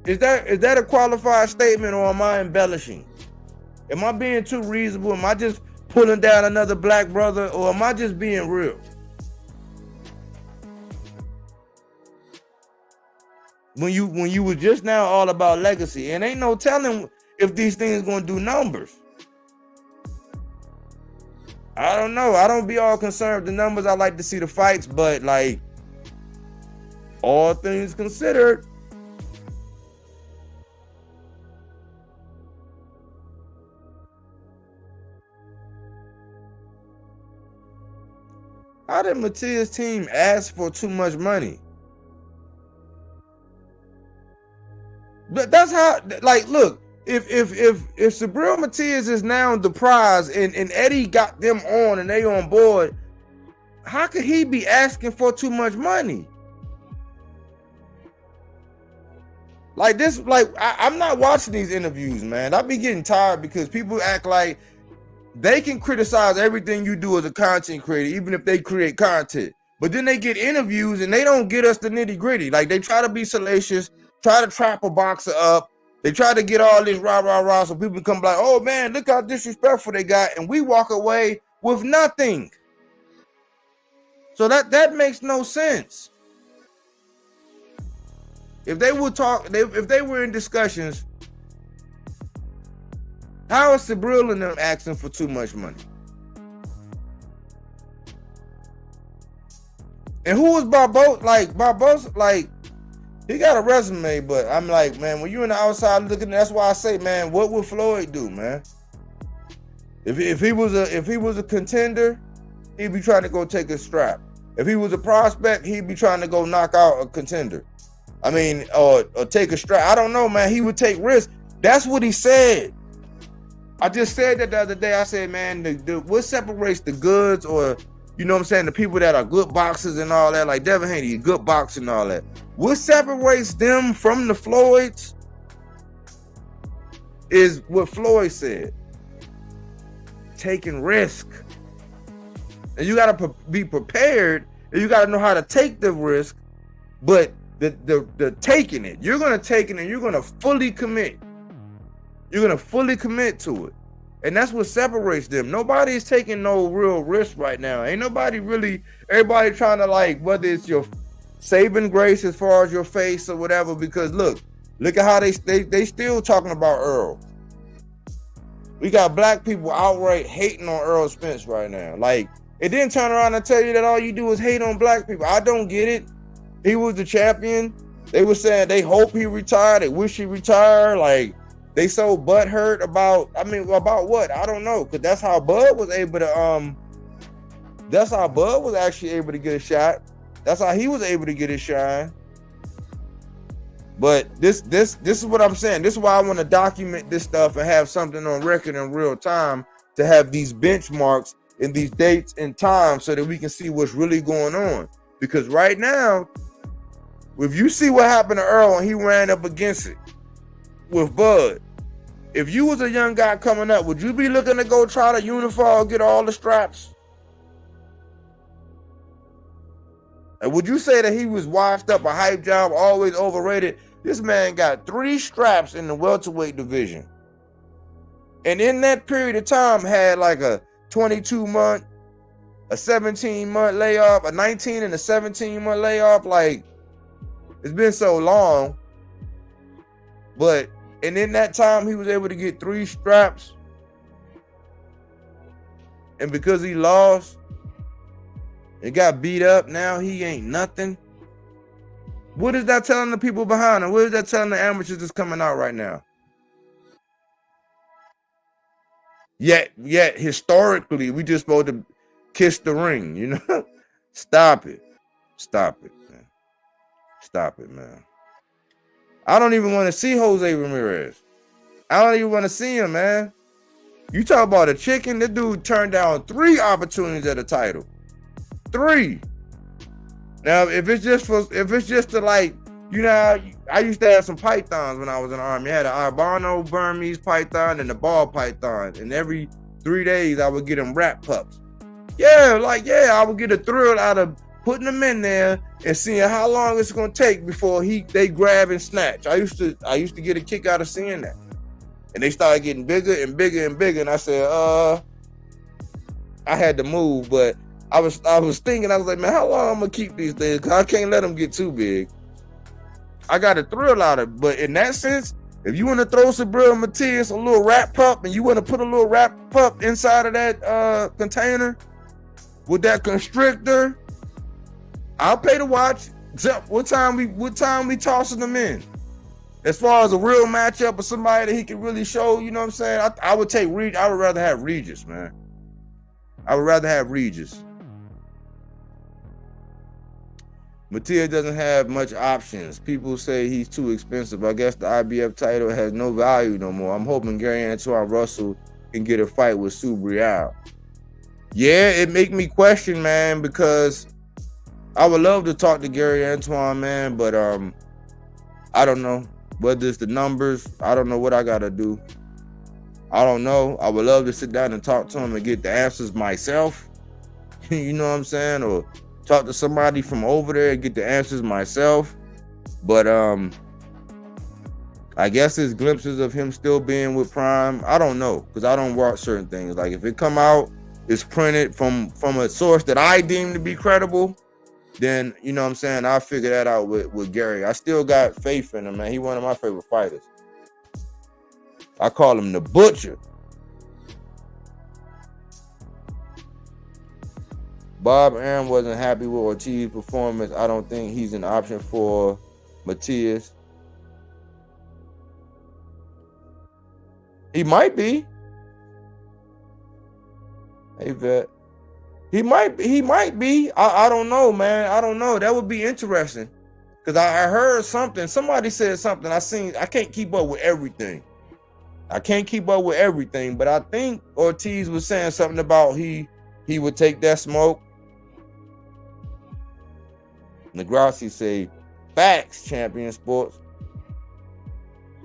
Is that a qualified statement, or am I embellishing? Am I being too reasonable? Am I just pulling down another black brother, or am I just being real? When you were just now all about legacy, and ain't no telling if these things gonna do numbers. I don't know. I don't be all concerned with the numbers. I like to see the fights, but like all things considered, how did Matias' team ask for too much money? But that's how, like, look, if Subriel Matias is now the prize and Eddie got them on and they on board, how could he be asking for too much money? Like this, like I'm not watching these interviews, man. I be getting tired because people act like they can criticize everything you do as a content creator, even if they create content. But then they get interviews and they don't get us the nitty gritty. Like they try to be salacious, try to trap a boxer up. They try to get all this rah, so people come like, oh man, look how disrespectful they got. And we walk away with nothing. So that makes no sense. If they would talk, if they were in discussions, how is Subriel and them asking for too much money? And who was Barbosa? Like Barbosa, like he got a resume, but I'm like, man, when you're in the outside looking, that's why I say, man, what would Floyd do, man? If he was a contender, he'd be trying to go take a strap. If he was a prospect, he'd be trying to go knock out a contender. I mean, or take a strap. I don't know, man. He would take risks. That's what he said. I just said that the other day. I said, man, what separates the goods, or you know what I'm saying, the people that are good boxers and all that, like DevinHaney, good boxer and all that. What separates them from the Floyds is what Floyd said. Taking risk. And you got to be prepared, and you got to know how to take the risk, but the taking it, you're going to take it and you're going to fully commit. You're going to fully commit to it. And that's what separates them. Nobody's taking no real risk right now. Ain't nobody really, everybody trying to, like, whether it's your saving grace as far as your face or whatever, because look at how they still talking about Earl. We got black people outright hating on Earl Spence right now. Like, it didn't turn around and tell you that all you do is hate on black people. I don't get it. He was the champion. They were saying they hope he retired. They wish he retired. Like, they so butthurt about, I mean, about what? I don't know. Because that's how Bud was able to, that's how Bud was actually able to get a shot. That's how he was able to get his shine. But this is what I'm saying. This is why I want to document this stuff and have something on record in real time, to have these benchmarks and these dates and times so that we can see what's really going on. Because right now, if you see what happened to Earl and he ran up against it with Bud, if you was a young guy coming up, would you be looking to go try to unify or get all the straps? And would you say that he was washed up, a hype job, always overrated? This man got 3 straps in the welterweight division. And in that period of time had like a 22-month, a 17-month layoff, a 19 and a 17-month layoff. Like, it's been so long. But, and in that time, he was able to get 3 straps. And because he lost and got beat up, now he ain't nothing. What is that telling the people behind him? What is that telling the amateurs that's coming out right now? Yet historically, we just supposed to kiss the ring, you know? Stop it, man. Stop it, man. I don't even want to see Jose Ramirez. I don't even want to see him, man. You talk about a chicken. This dude turned down 3 opportunities at a title. 3. Now, if it's just to, like, you know, I used to have some pythons when I was in the Army. I had an albino Burmese python and a ball python. And every 3 days, I would get them rat pups. Yeah, I would get a thrill out of putting them in there and seeing how long it's going to take before they grab and snatch. I used to get a kick out of seeing that. And they started getting bigger and bigger and bigger. And I said, I had to move. But I was thinking, I was like, man, how long I'm going to keep these things? Because I can't let them get too big. I got a thrill out of it. But in that sense, if you want to throw Subriel Matias a little rat pup and you want to put a little rat pup inside of that container with that constrictor, I'll pay to watch. What time we tossing them in? As far as a real matchup of somebody that he can really show, you know what I'm saying? I would take Regis. I would rather have Regis, man. I would rather have Regis. Matias doesn't have much options. People say he's too expensive. I guess the IBF title has no value no more. I'm hoping Gary Antoine Russell can get a fight with Subriel. Yeah, it make me question, man, because I would love to talk to Gary Antoine, man, but I don't know whether it's the numbers. I don't know what I gotta do. I don't know. I would love to sit down and talk to him and get the answers myself. You know what I'm saying? Or talk to somebody from over there and get the answers myself. But I guess there's glimpses of him still being with Prime. I don't know, because I don't watch certain things. Like, if it come out, it's printed from a source that I deem to be credible, then, you know what I'm saying, I'll figure that out with Gary. I still got faith in him, man. He's one of my favorite fighters. I call him the Butcher. Bob Arum wasn't happy with Ortiz's performance. I don't think he's an option for Matias. He might be. Hey, Vet. He might be. I don't know, man. I don't know. That would be interesting. Because I heard something. Somebody said something. I can't keep up with everything. But I think Ortiz was saying something about he would take that smoke. Negrassi say, facts, Champion Sports.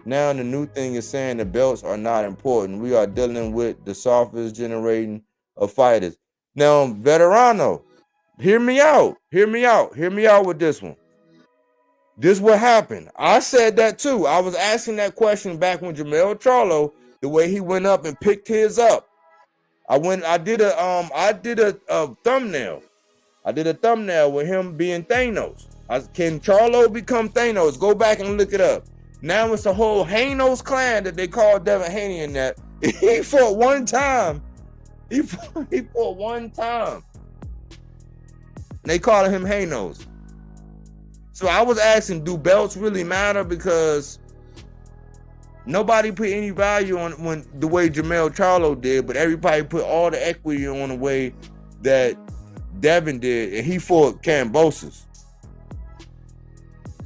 Now the new thing is saying the belts are not important. We are dealing with the softest generating of fighters. Now, Veterano, hear me out with this one. This what happened. I said that too. I was asking that question back when Jermell Charlo, the way he went up and picked his up. I did a thumbnail. I did a thumbnail with him being Thanos. Can Charlo become Thanos? Go back and look it up. Now it's a whole Hanos clan that they call DevinHaney in that. He fought one time. He fought one time. They call him Hanos. So I was asking, do belts really matter? Because nobody put any value on the way Jermell Charlo did, but everybody put all the equity on the way that Devin did, and he fought Cambosos.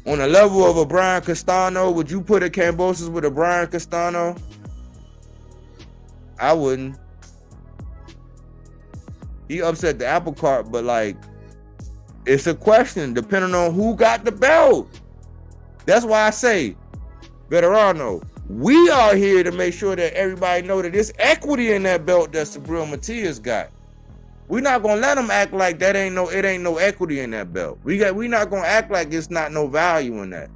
On the level of a Brian Castano, would you put a Kambosos with a Brian Castano? I wouldn't. He upset the apple cart, but like, it's a question depending on who got the belt. That's why I say, Veterano, we are here to make sure that everybody know that there's equity in that belt that Subriel Matias got. We're not gonna let them act like it ain't no equity in that belt. We not gonna act like it's not no value in that.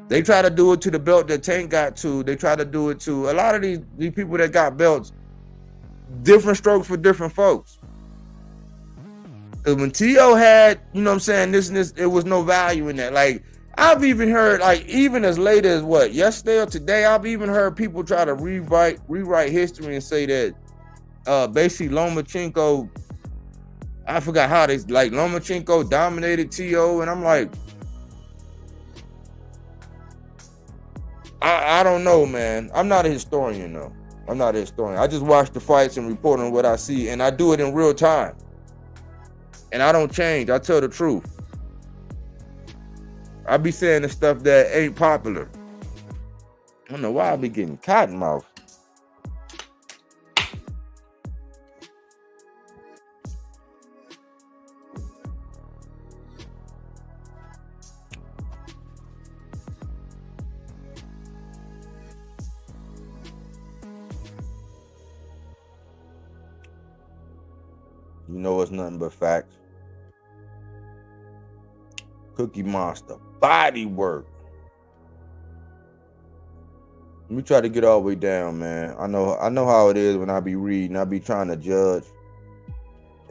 They try to do it to the belt that Tank got to. They try to do it to a lot of these people that got belts. Different strokes for different folks. Because when T.O. had, you know what I'm saying, this, it was no value in that. Like, I've even heard, like, even as late as what, yesterday or today, I've even heard people try to rewrite history and say that basically Lomachenko, I forgot how they, like, Lomachenko dominated T.O. And I'm like, I don't know, man. I'm not a historian, though. I'm not a historian. I just watch the fights and report on what I see, and I do it in real time. And I don't change. I tell the truth. I be saying the stuff that ain't popular. I don't know why I be getting cotton mouth. You know it's nothing but facts. Cookie Monster, body work. Let me try to get all the way down, man. I know how it is when I be reading. I be trying to judge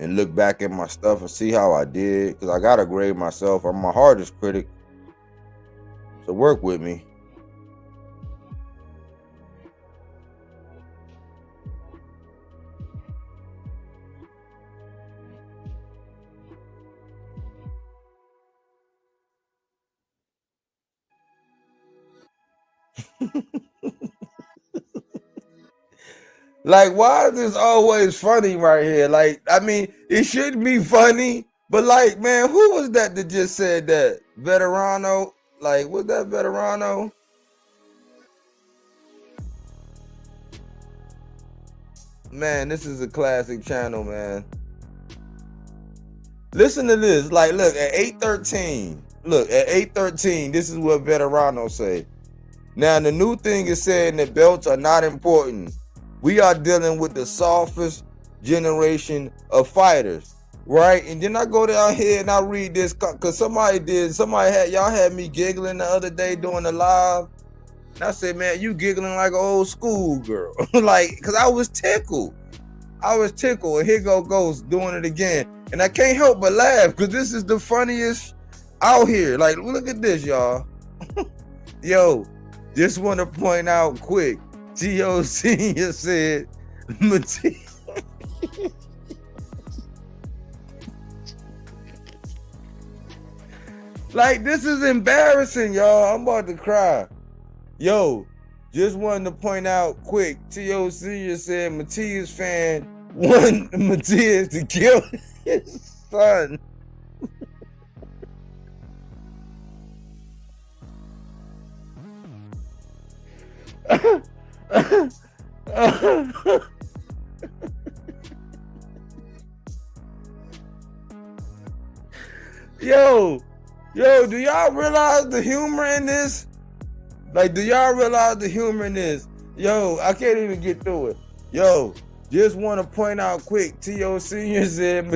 and look back at my stuff and see how I did, because I gotta grade myself. I'm my hardest critic. So work with me. Like, why is this always funny right here? Like, I mean, it shouldn't be funny, but like, man, who was that just said that? Veterano? Like, was that Veterano? Man, this is a classic channel, man. Listen to this. Like, look, at 8:13. Look, at 8:13, this is what Veterano said. Now, the new thing is saying that belts are not important. We are dealing with the softest generation of fighters, right? And then I go down here and I read this because y'all had me giggling the other day doing the live. And I said, man, you giggling like an old school girl. Like, because I was tickled. And here goes doing it again. And I can't help but laugh because this is the funniest out here. Like, look at this, y'all. Yo, just want to point out quick. T.O. Senior said, like, this is embarrassing, y'all. I'm about to cry. Yo, just wanted to point out quick. T.O. Senior said Matias fan want Matias to kill his son. Yo, do y'all realize the humor in this? Like, do y'all realize the humor in this? Yo, I can't even get through it. Yo, just want to point out quick, T.O. Senior said,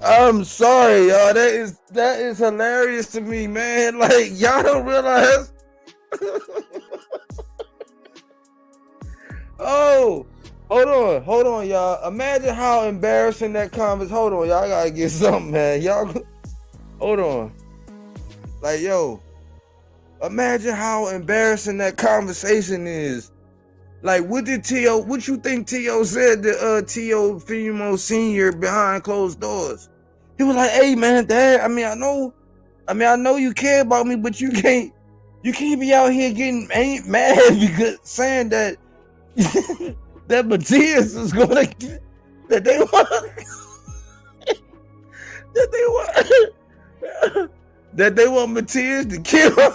I'm sorry, y'all. That is hilarious to me, man. Like, y'all don't realize. Oh, hold on, y'all. Imagine how embarrassing that conversation. Hold on, y'all. I gotta get something, man. Y'all, hold on. Like, yo, imagine how embarrassing that conversation is. Like, what you think T.O. said to T.O. Female Senior behind closed doors? He was like, hey, man, Dad, I mean, I know you care about me, but you can't You can't be out here getting mad because saying that that Matias is gonna that they want that they want Matias to kill him.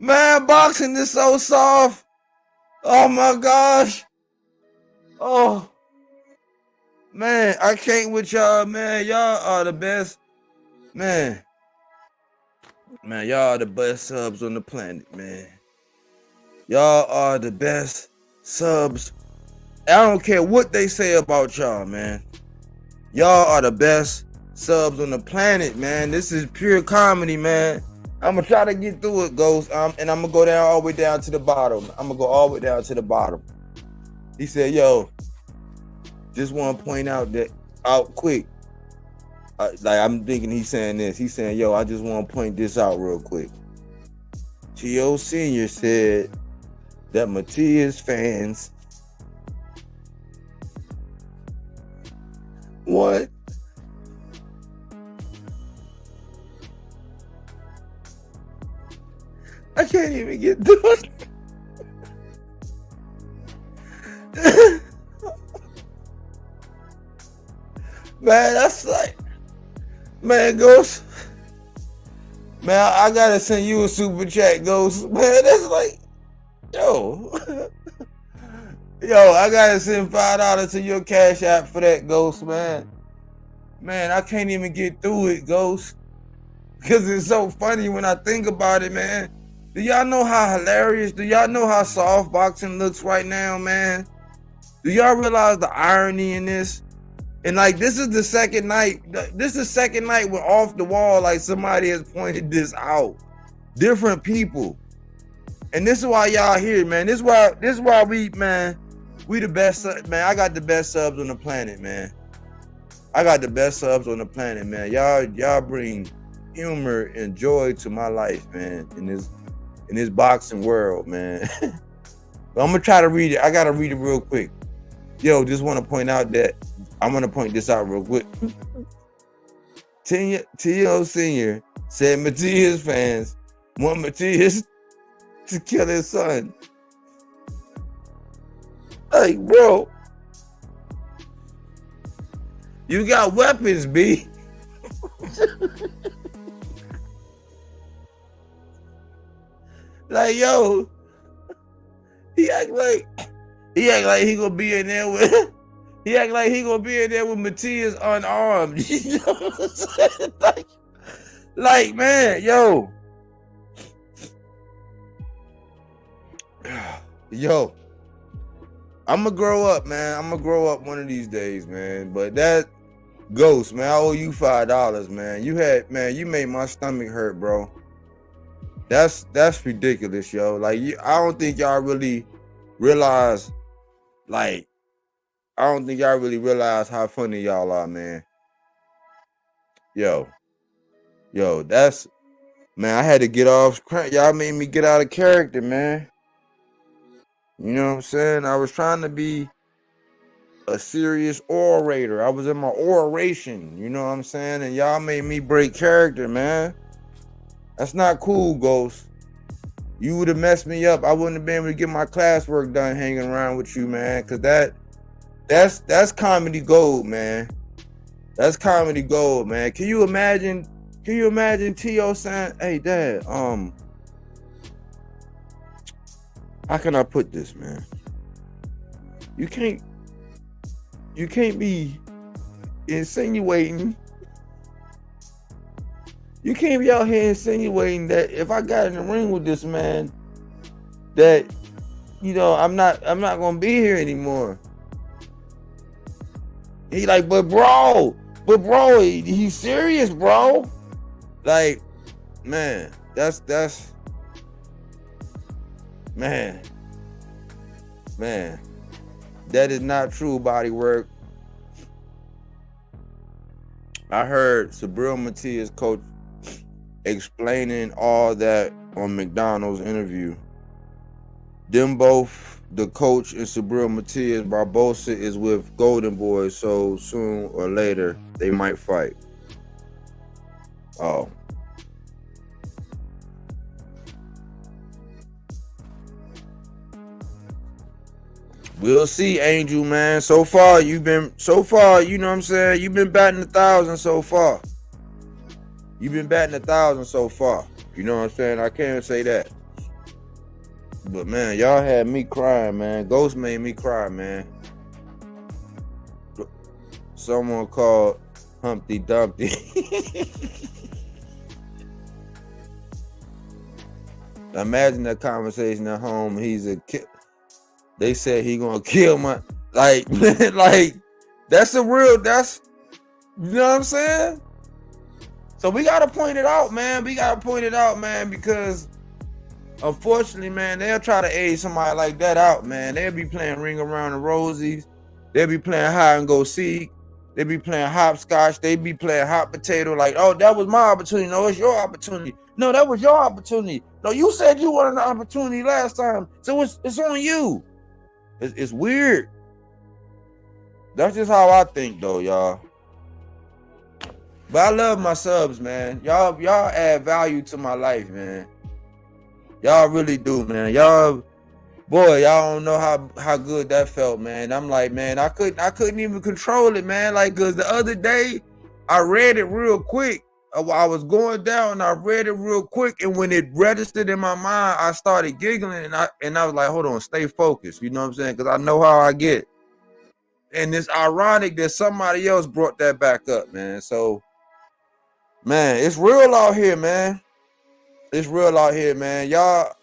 Man, boxing is so soft. Oh my gosh. Oh man, I can't with y'all, man. Y'all are the best. Man, y'all are the best subs on the planet, man. Y'all are the best subs. I don't care what they say about y'all, man. Y'all are the best subs on the planet, man. This is pure comedy, man. I'm gonna try to get through it, Ghost, and I'm gonna go down all the way down to the bottom. I'm gonna go all the way down to the bottom. He said, yo, just want to point out that out quick. Like I'm thinking he's saying this. He's saying, yo, I just want to point this out real quick. T.O. Sr. said that Matias fans what? I can't even get through it. Man, that's like, man, Ghost. Man, I gotta send you a super chat, Ghost. Man, that's like, yo. Yo, I gotta send $5 to your Cash App for that, Ghost, man. Man, I can't even get through it, Ghost. Because it's so funny when I think about it, man. Do y'all know how hilarious? Do y'all know how soft boxing looks right now, man? Do y'all realize the irony in this? And like, this is the second night. This is the second night we're off the wall. Like somebody has pointed this out. Different people. And this is why y'all here, man. This is why we, man, we the best, man. I got the best subs on the planet, man. I got the best subs on the planet, man. Y'all bring humor and joy to my life, man, in this boxing world, man. But I'm gonna try to read it. I gotta read it real quick. Yo, just want to point out that I'm gonna point this out real quick. T.O. Sr. said Matias fans want Matias to kill his son. Like, bro, you got weapons, B. Like, yo, he act like he gonna be in there with. He act like he gonna be in there with Matias unarmed. You know what I'm saying? Like, man, yo. Yo. I'm gonna grow up, man. I'm gonna grow up one of these days, man. But that Ghost, man, I owe you $5, man. You made my stomach hurt, bro. That's ridiculous, yo. Like, I don't think y'all really realize, like, I don't think y'all really realize how funny y'all are, man. Yo, that's, man, I had to get off. Y'all made me get out of character, man. You know what I'm saying? I was trying to be a serious orator. I was in my oration, you know what I'm saying? And y'all made me break character, man. That's not cool, Ghost. You would have messed me up. I wouldn't have been able to get my classwork done hanging around with you, man. Cause that's comedy gold, man. That's comedy gold, man. Can you imagine T.O. saying, hey, Dad, how can I put this, man? You can't be insinuating. You can't be out here insinuating that if I got in the ring with this man, that, you know, I'm not gonna be here anymore. He like, but bro, he's serious, bro. Like, man, that's man, that is not true body work. I heard Subriel Matias coach explaining all that on McDonald's interview. Them both the coach in Subriel Matias, Barbosa is with Golden Boy, so soon or later they might fight. Oh. We'll see, Angel, man. So far, you know what I'm saying? You've been batting 1,000 so far. You've been batting 1,000 so far. You know what I'm saying? I can't say that. But, man, y'all had me crying, man. Ghost made me cry, man. Someone called Humpty Dumpty. Imagine that conversation at home. He's a kid. They said he gonna kill my, like that's you know what I'm saying? So we gotta point it out, man. Because unfortunately, man, they'll try to age somebody like that out, man. They'll be playing Ring Around the Rosies. They'll be playing hide and go seek. They be playing hopscotch. They be playing hot potato. Like, oh, that was my opportunity. No, it's your opportunity. No, that was your opportunity. No, you said you wanted an opportunity last time, so it's on you. It's weird. That's just how I think, though, y'all. But I love my subs, man. Y'all add value to my life, man. Y'all really do, man. Y'all don't know how good that felt, man. I'm like, man, I couldn't even control it, man. Like, cause the other day I read it real quick. I was going down and I read it real quick, and when it registered in my mind, I started giggling, and I was like, hold on, stay focused. You know what I'm saying? Because I know how I get. And it's ironic that somebody else brought that back up, man. So, man, it's real out here, man. It's real out here, man. Y'all,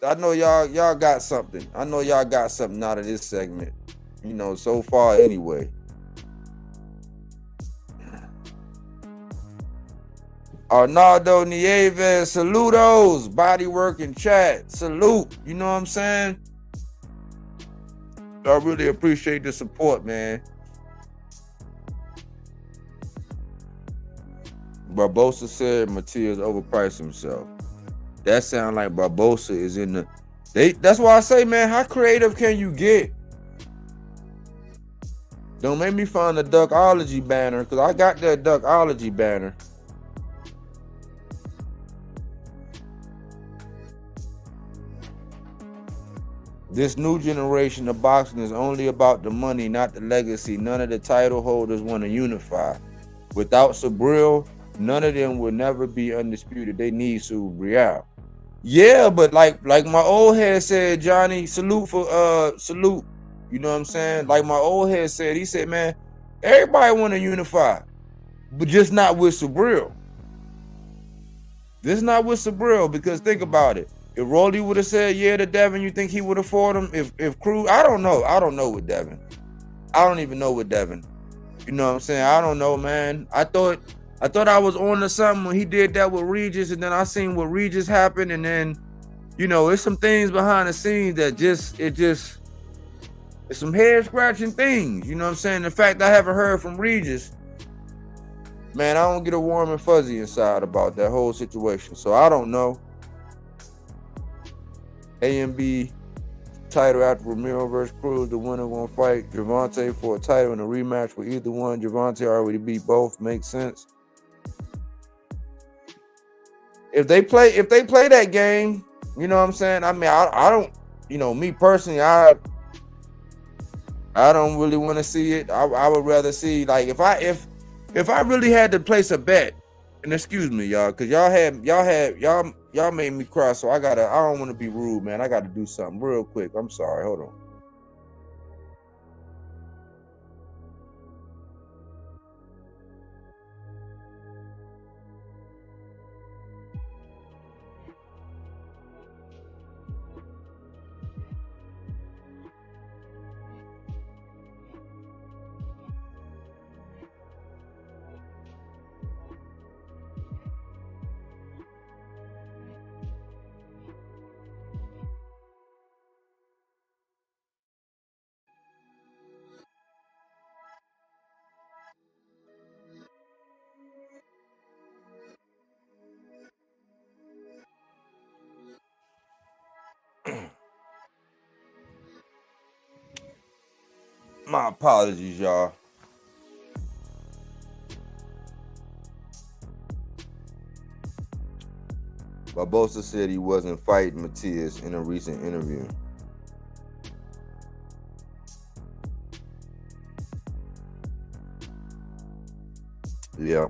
I know y'all got something. I know y'all got something out of this segment. You know, so far anyway. Arnaldo Nieves, saludos, bodywork and chat, salute. You know what I'm saying? I really appreciate the support, man. Barbosa said Matias overpriced himself. That sound like Barbosa is in the. That's why I say, man, how creative can you get? Don't make me find the Duckology banner, because I got that Duckology banner. This new generation of boxing is only about the money, not the legacy. None of the title holders want to unify. Without Subriel, none of them will never be undisputed. They need Subriel. Yeah, but like my old head said, Johnny, salute. You know what I'm saying? Like my old head said, he said, man, everybody want to unify, but just not with Subriel. Just not with Subriel, because think about it. If Rolly would have said yeah to Devin, you think he would have fought him? If Cruz, I don't know. I don't know with Devin. I don't even know with Devin. You know what I'm saying? I don't know, man. I thought I was on to something when he did that with Regis, and then I seen what Regis happened, and then, you know, it's some things behind the scenes that it's some head scratching things. You know what I'm saying? The fact I haven't heard from Regis, man, I don't get a warm and fuzzy inside about that whole situation. So I don't know. A and B title after Ramiro versus Cruz. The winner gonna fight Gervonta for a title in a rematch with either one. Gervonta already beat both. Makes sense. If they play that game, you know what I'm saying? I mean, I don't, you know, me personally, I don't really want to see it. I would rather see, like, if I really had to place a bet, and excuse me, y'all, because y'all made me cry, so I don't want to be rude, man. I gotta do something real quick. I'm sorry. Hold on. My apologies, y'all. Barbosa said he wasn't fighting Matias in a recent interview. Yeah.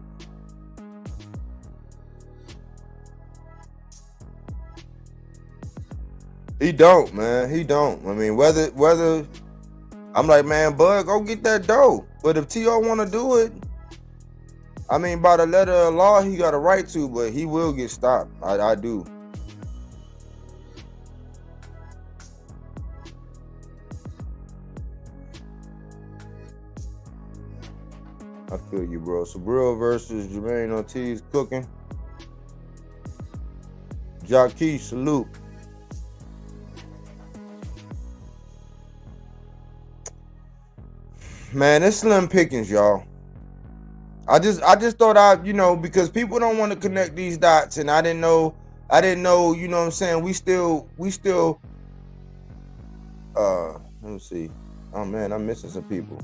He don't, man. He don't. I mean, whether I'm like, man, Bud, go get that dough. But if T.O. want to do it, I mean, by the letter of law, he got a right to, but he will get stopped. I do. I feel you, bro. Subriel versus Jermaine Ortiz cooking. Jockey, salute. Man, it's slim pickings, y'all. I just thought because people don't want to connect these dots, and I didn't know, you know what I'm saying? We still let me see. Oh man, I'm missing some people.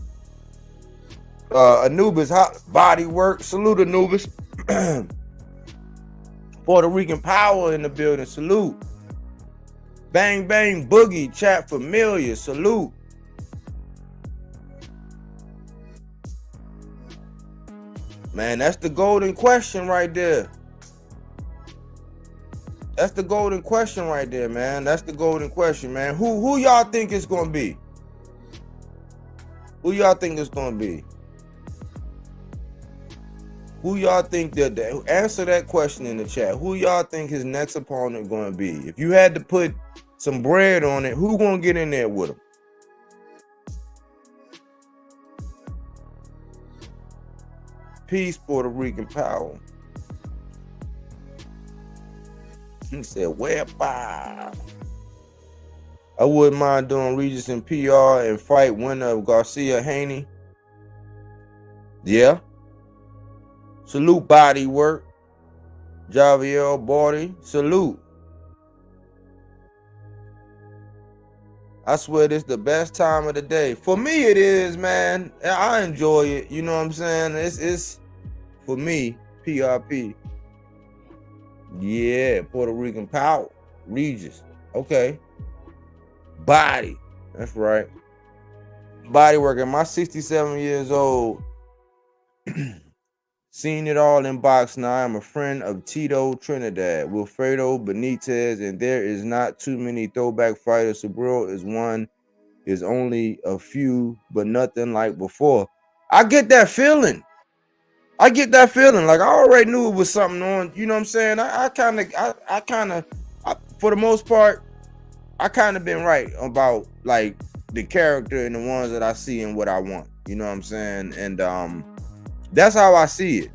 Anubis hot body work. Salute Anubis. Puerto Rican power in the building. Salute. Bang bang boogie. Chat familiar. Salute. Man, that's the golden question right there. That's the golden question right there, man. That's the golden question, man. Who y'all think it's gonna be? Who y'all think it's gonna be? Who y'all think that answer that question in the chat? Who y'all think his next opponent gonna be? If you had to put some bread on it, who gonna get in there with him? Peace, Puerto Rican power. He said, whereby? I wouldn't mind doing Regis and PR and fight winner of Garcia Haney. Yeah. Salute body work. Javier Body. Salute. I swear this the best time of the day. For me it is, man. I enjoy it. You know what I'm saying? It's for me, PRP. Yeah, Puerto Rican power. Regis. Okay. Body. That's right. Body working. My 67 years old. Seen it all in box now. I'm a friend of Tito Trinidad, Wilfredo Benitez, and there is not too many throwback fighters. Subriel is one. Is only a few, but nothing like before. I get that feeling. Like I already knew it was something on. You know what I'm saying? I kind of, for the most part, I kind of been right about like the character and the ones that I see and what I want. You know what I'm saying? And that's how I see it.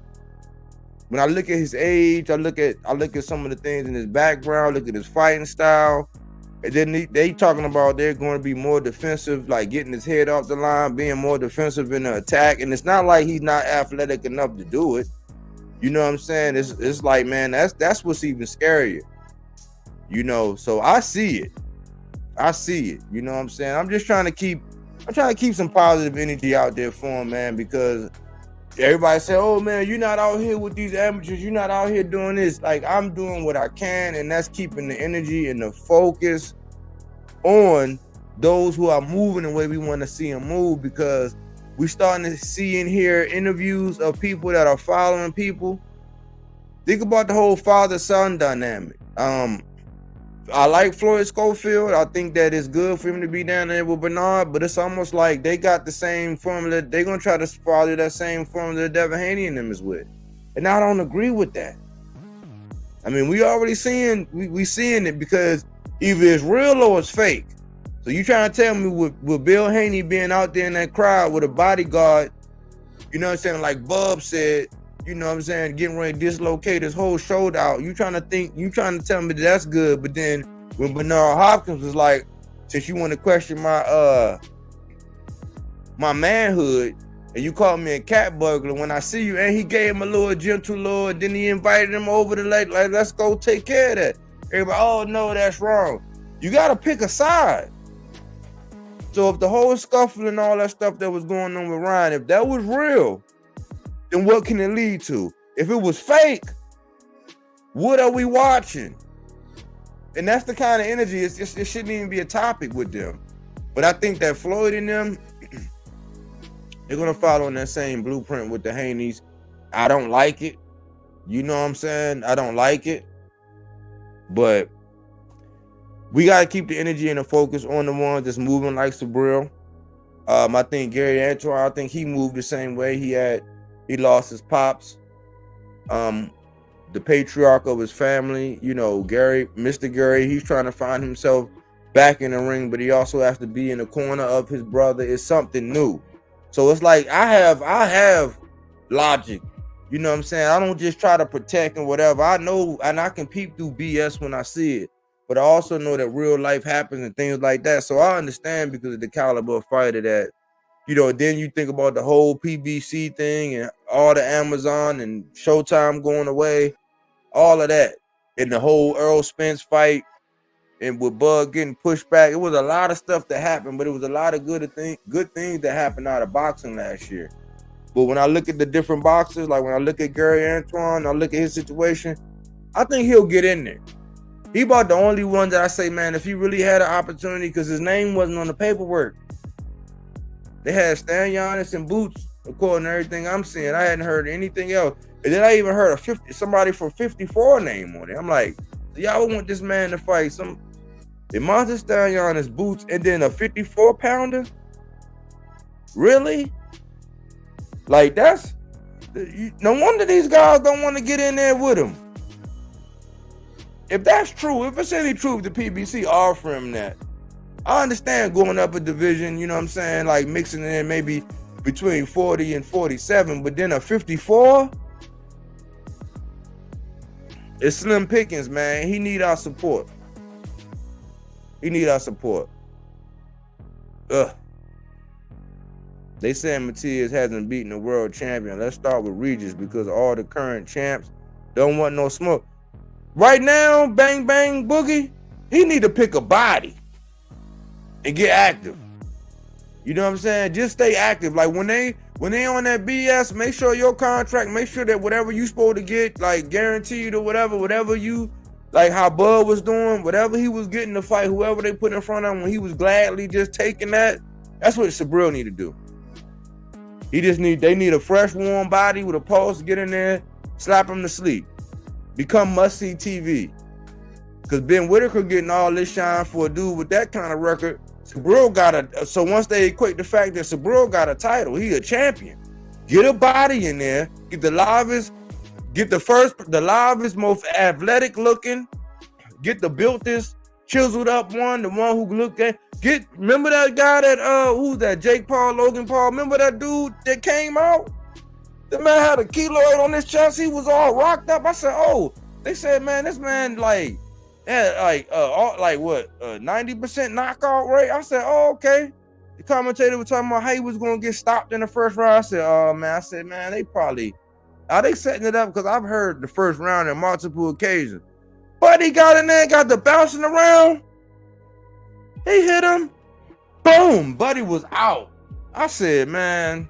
When I look at his age, I look at some of the things in his background, look at his fighting style. And then they talking about they're going to be more defensive, like getting his head off the line, being more defensive in the attack. And it's not like he's not athletic enough to do it. You know what I'm saying? It's like, man, that's what's even scarier. You know, so I see it. You know what I'm saying? I'm trying to keep some positive energy out there for him, man, because everybody say, oh man, you're not out here with these amateurs, you're not out here doing this. Like, I'm doing what I can, and that's keeping the energy and the focus on those who are moving the way we want to see them move, because we starting to see and hear interviews of people that are following people. Think about the whole father-son dynamic. I like Floyd Schofield. I think that it's good for him to be down there with Bernard, but it's almost like they got the same formula. They're going to try to follow that same formula that DevinHaney and them is with. And I don't agree with that. I mean, we already seeing it, because either it's real or it's fake. So you trying to tell me with Bill Haney being out there in that crowd with a bodyguard, you know what I'm saying, like Bub said, you know what I'm saying, getting ready to dislocate his whole shoulder out. You trying to tell me that's good, but then when Bernard Hopkins was like, since you want to question my manhood, and you called me a cat burglar when I see you, and he gave him a little gentle lord, then he invited him over to like let's go take care of that. Everybody, oh no, that's wrong. You gotta pick a side. So if the whole scuffle and all that stuff that was going on with Ryan, if that was real, then what can it lead to? If it was fake, what are we watching? And that's the kind of energy, it shouldn't even be a topic with them. But I think that Floyd and them, they're going to follow in that same blueprint with the Haneys. I don't like it. You know what I'm saying? I don't like it. But we got to keep the energy and the focus on the ones that's moving like Subriel. I think Gary Antoine, I think he moved the same way. He lost his pops. The patriarch of his family, you know, Mr. Gary, he's trying to find himself back in the ring, but he also has to be in the corner of his brother. It's something new. So it's like I have logic. You know what I'm saying? I don't just try to protect and whatever. I know, and I can peep through BS when I see it. But I also know that real life happens and things like that. So I understand because of the caliber of fighter that, you know, then you think about the whole PBC thing and all the Amazon and Showtime going away, all of that. And the whole Earl Spence fight and with Bud getting pushed back. It was a lot of stuff that happened, but it was a lot of good things that happened out of boxing last year. But when I look at the different boxers, like when I look at Gary Antoine, I look at his situation, I think he'll get in there. He about the only one that I say, man, if he really had an opportunity, because his name wasn't on the paperwork. They had Stan Giannis and Boots, according to everything I'm seeing. I hadn't heard anything else. And then I even heard somebody from 54 name on it. I'm like, y'all want this man to fight some Monster Stan Giannis, Boots, and then a 54 pounder? Really? Like that's no wonder these guys don't want to get in there with him. If that's true, if it's any truth, the PBC offer him that. I understand going up a division, you know what I'm saying, like mixing in maybe between 40 and 47, but then a 54? It's slim pickings, man. He need our support. He need our support. They said Matias hasn't beaten a world champion. Let's start with Regis because all the current champs don't want no smoke. Right now, Bang Bang Boogie, he need to pick a body and get active. You know what I'm saying? Just stay active. Like when they on that BS, make sure your contract, make sure that whatever you supposed to get, like guaranteed or whatever you, like how Bud was doing, whatever he was getting to fight, whoever they put in front of him, when he was gladly just taking that, that's what Subriel need to do. They need a fresh, warm body with a pulse, get in there, slap him to sleep. Become must-see TV. Because Ben Whitaker getting all this shine for a dude with that kind of record. Subriel got so once they equate the fact that Subriel got a title, he a champion. Get a body in there, get the livest, the livest, most athletic looking, get the builtest, chiseled up one, the one who looked at, remember that guy that, who's that, Jake Paul, Logan Paul, remember that dude that came out? The man had a keloid on his chest. He was all rocked up. I said, oh, they said, man, this man like 90% knockout rate. I said, oh, okay. The commentator was talking about how he was going to get stopped in the first round. I said, oh, man. I said, man, are they setting it up? Because I've heard the first round on multiple occasions. But he got in there, got the bouncing around. He hit him. Boom. Buddy was out. I said, man,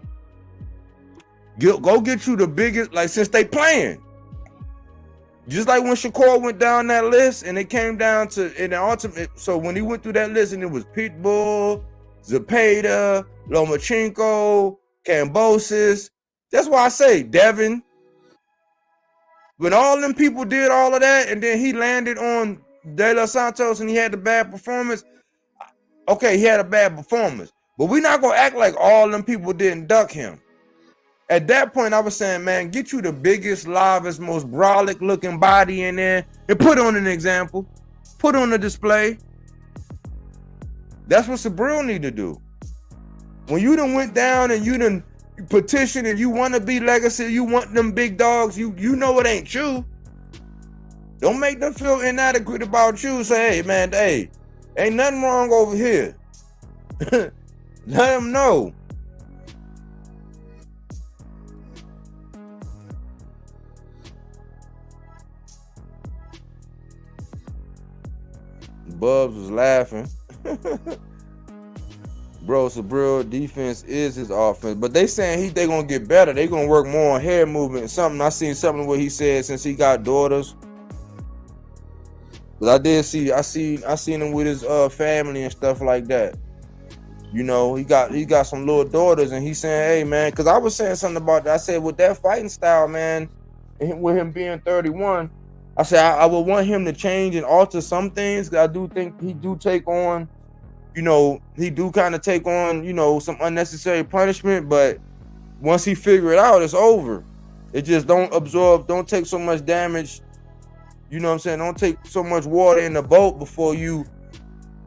go get you the biggest, like, since they playing. Just like when Shakur went down that list and it came down to in the ultimate. So when he went through that list and it was Pitbull, Zepeda, Lomachenko, Kambosos. That's why I say Devin. When all them people did all of that and then he landed on De Los Santos and he had the bad performance. Okay, he had a bad performance. But we're not going to act like all them people didn't duck him. At that point, I was saying, man, get you the biggest, livest, most brolic looking body in there and put on an example. Put on a display. That's what Subriel need to do. When you done went down and you done petitioned and you want to be legacy, you want them big dogs, you know it ain't you. Don't make them feel inadequate about you. Say, hey, man, hey, ain't nothing wrong over here. Let them know. Bubs was laughing. Bro, Subriel defense is his offense, but they saying they gonna get better. They gonna work more on hair movement. Something I seen something where he said since he got daughters. But I seen him with his family and stuff like that. You know, he got some little daughters, and he's saying, hey man, because I was saying something about that. I said with that fighting style, man, and with him being 31, I said I would want him to change and alter some things. I do think he do take on. You know, he do kind of take on, you know, some unnecessary punishment, but once he figure it out, it's over. It just don't take so much damage. You know what I'm saying? Don't take so much water in the boat before you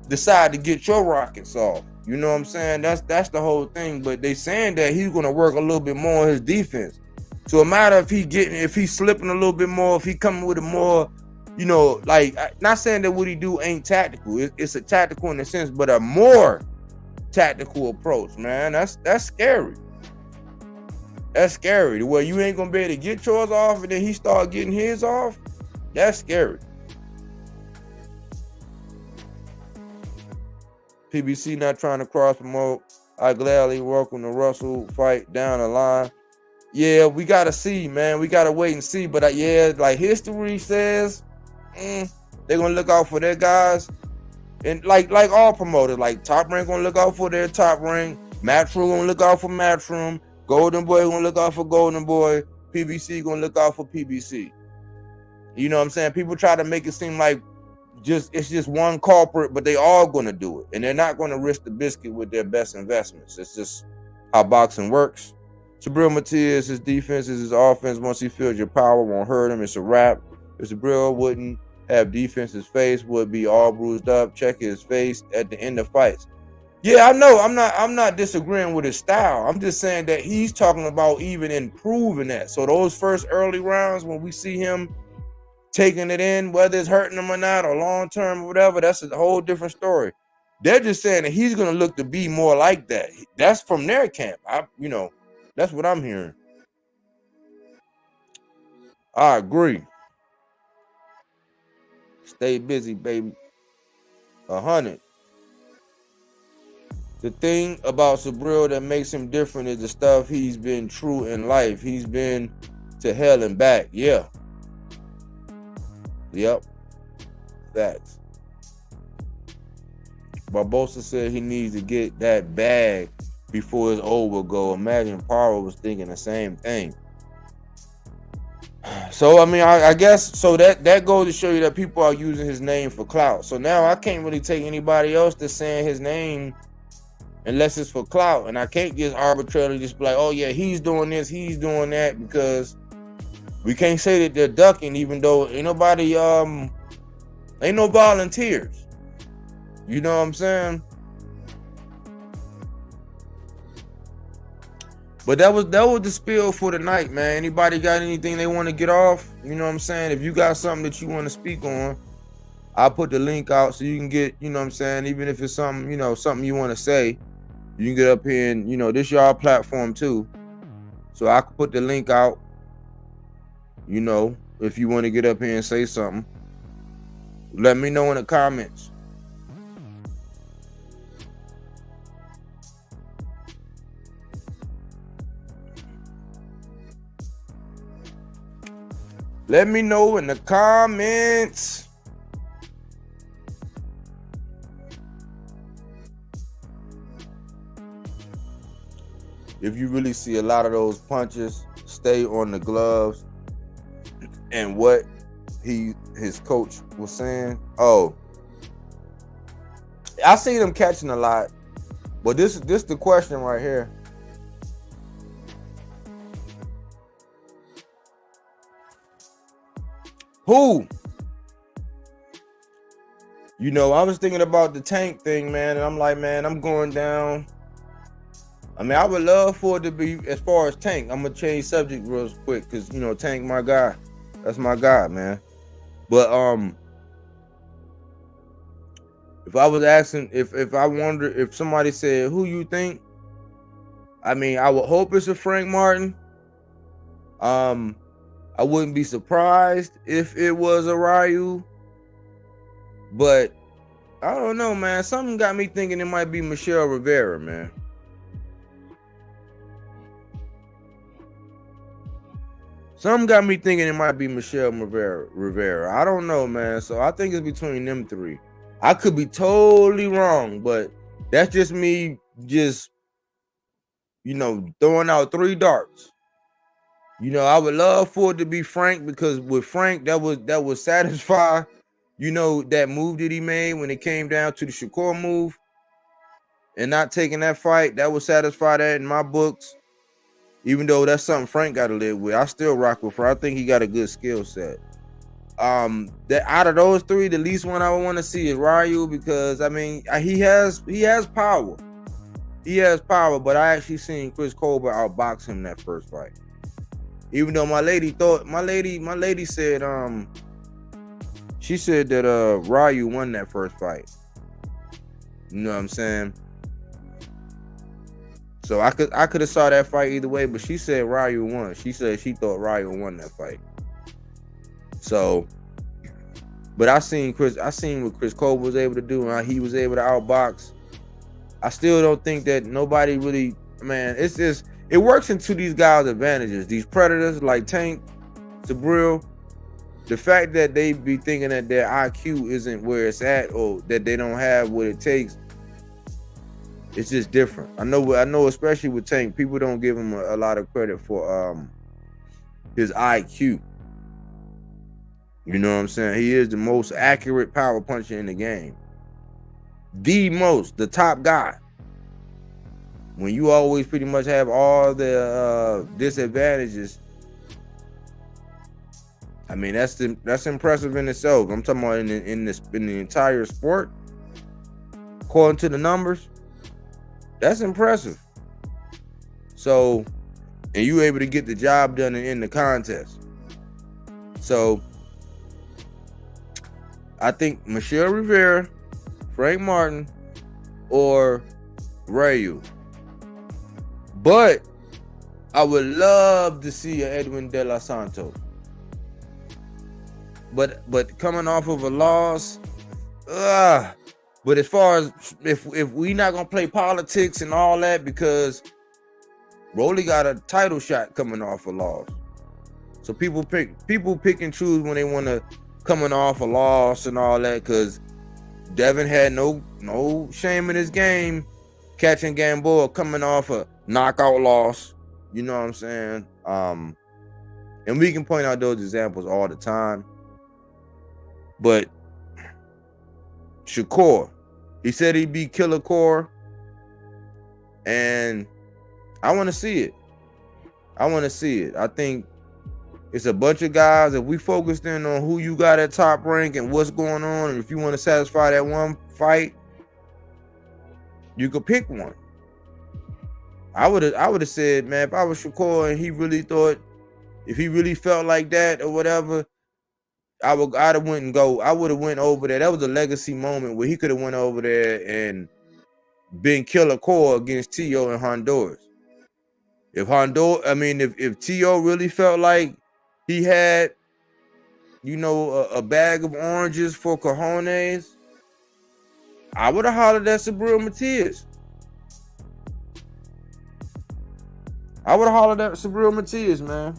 decide to get your rockets off. You know what I'm saying? That's the whole thing. But they saying that he's gonna work a little bit more on his defense. So it matter if he's slipping a little bit more, if he coming with a more, you know, like, not saying that what he do ain't tactical. It's a tactical in a sense, but a more tactical approach, man. That's scary. That's scary. The way you ain't gonna be able to get yours off, and then he start getting his off. That's scary. PBC not trying to cross promote. I gladly welcome the Russell fight down the line. Yeah, we gotta see, man. We gotta wait and see. But yeah, like history says, they're gonna look out for their guys, and like all promoters, like Top Rank gonna look out for their Top Rank, Matchroom gonna look out for Matchroom, Golden Boy gonna look out for Golden Boy, PBC gonna look out for PBC. You know what I'm saying? People try to make it seem like it's just one culprit, but they all gonna do it, and they're not gonna risk the biscuit with their best investments. It's just how boxing works. Subriel Matias, his defense is his offense. Once he feels your power, won't hurt him. It's a wrap. If Subriel wouldn't have defense, his face would be all bruised up. Check his face at the end of fights. Yeah, I know. I'm not disagreeing with his style. I'm just saying that he's talking about even improving that. So those first early rounds, when we see him taking it in, whether it's hurting him or not, or long term or whatever, that's a whole different story. They're just saying that he's gonna look to be more like that. That's from their camp. That's what I'm hearing. I agree. Stay busy, baby. 100. The thing about Subriel that makes him different is the stuff he's been true in life. He's been to hell and back. Yeah. Yep. Facts. Barbosa said he needs to get that bag before his old will go. Imagine Paro was thinking the same thing. So, I mean, I guess, so that goes to show you that people are using his name for clout. So now I can't really take anybody else that's saying his name unless it's for clout. And I can't just arbitrarily just be like, oh yeah, he's doing this, he's doing that, because we can't say that they're ducking, even though ain't no volunteers. You know what I'm saying? But that was the spiel for the night, man. Anybody got anything they want to get off? You know what I'm saying? If you got something that you want to speak on, I'll put the link out so you can get, you know what I'm saying, even if it's something, you know, something you want to say, you can get up here and, you know, this y'all platform too. So I can put the link out, you know, if you want to get up here and say something. Let me know in the comments. Let me know in the comments. If you really see a lot of those punches stay on the gloves, and what his coach was saying. Oh, I seen him catching a lot, but this the question right here. Who? You know, I was thinking about the Tank thing, man, and I'm like, man, I'm going down. I mean, I would love for it to be as far as Tank. I'm gonna change subject real quick because, you know, Tank, my guy. That's my guy, man. But if I was asking, if I wonder if somebody said who you think, I mean, I would hope it's a Frank Martin. I wouldn't be surprised if it was a Ryu, but I don't know, man. Something got me thinking it might be Michelle Rivera, man. Something got me thinking it might be Michelle Rivera. I don't know, man. So I think it's between them three. I could be totally wrong, but that's just me just, throwing out three darts. I would love for it to be Frank, because with Frank, that would satisfy, that move that he made when it came down to the Shakur move and not taking that fight. That would satisfy that in my books. Even though that's something Frank got to live with, I still rock with Frank. I think he got a good skill set. That out of those three, the least one I would want to see is Ryu, because he has power. He has power, but I actually seen Chris Colbert outbox him that first fight. Even though my lady said she said that Ryu won that first fight. You know what I'm saying? So I could have saw that fight either way, but she said Ryu won. She said she thought Ryu won that fight. So, but I seen what Chris Colbert was able to do and how he was able to outbox. I still don't think that nobody really, man, it's just, it works into these guys' advantages. These predators like Tank, Subriel, the fact that they be thinking that their IQ isn't where it's at, or that they don't have what it takes, it's just different. I know, especially with Tank, people don't give him a lot of credit for his IQ. You know what I'm saying? He is the most accurate power puncher in the game. The top guy. When you always pretty much have all the disadvantages, that's impressive in itself. I'm talking about in the entire sport. According to the numbers, that's impressive. So, and you able to get the job done in the contest. So, I think Michelle Rivera, Frank Martin, or Ryu. But I would love to see an Edwin De Los Santos. But coming off of a loss, but as far as if we not gonna play politics and all that, because Rolly got a title shot coming off a loss. So people pick and choose when they want to coming off a loss and all that, because Devin had no shame in his game catching Gamboa coming off a knockout loss. You know what I'm saying? And we can point out those examples all the time. But Shakur, he said he'd be Killer Core, and I want to see it. I think it's a bunch of guys. If we focused in on who you got at top rank and what's going on, and if you want to satisfy that one fight, you could pick one. I would have said, man, if I was Shakur and he really thought, if he really felt like that or whatever, I would have went over there. That was a legacy moment where he could have went over there and been Killer Core against T.O. in Honduras. If T.O. really felt like he had, a bag of oranges for cojones, I would have hollered at Subriel Matias. Man.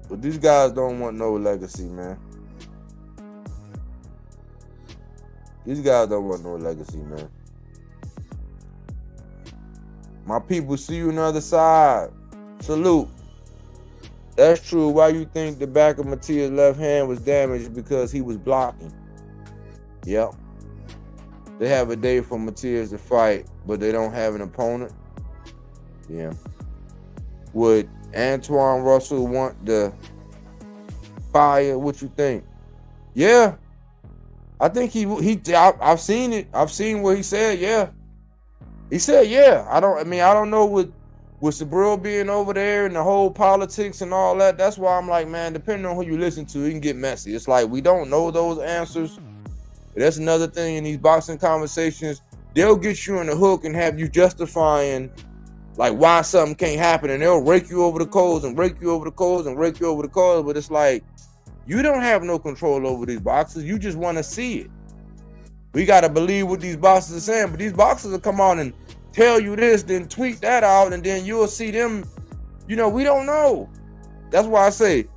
But these guys don't want no legacy, man. My people, see you on the other side. Salute. That's true. Why you think the back of Matias' left hand was damaged? Because he was blocking. Yep. They have a day for Matias to fight, but they don't have an opponent. Yeah. Would Antoine Russell want the fire? What you think? Yeah. I think I've seen it. I've seen what he said. Yeah. He said, yeah. I don't know with Subriel being over there and the whole politics and all that. That's why I'm like, man, depending on who you listen to, it can get messy. It's like we don't know those answers. That's another thing in these boxing conversations. They'll get you in the hook and have you justifying like why something can't happen, and they'll rake you over the coals and rake you over the coals and rake you over the coals. But it's like, you don't have no control over these boxers. You just want to see it. We got to believe what these boxers are saying, but these boxers will come on and tell you this, then tweet that out, and then you'll see them. You know, we don't know. That's why I say,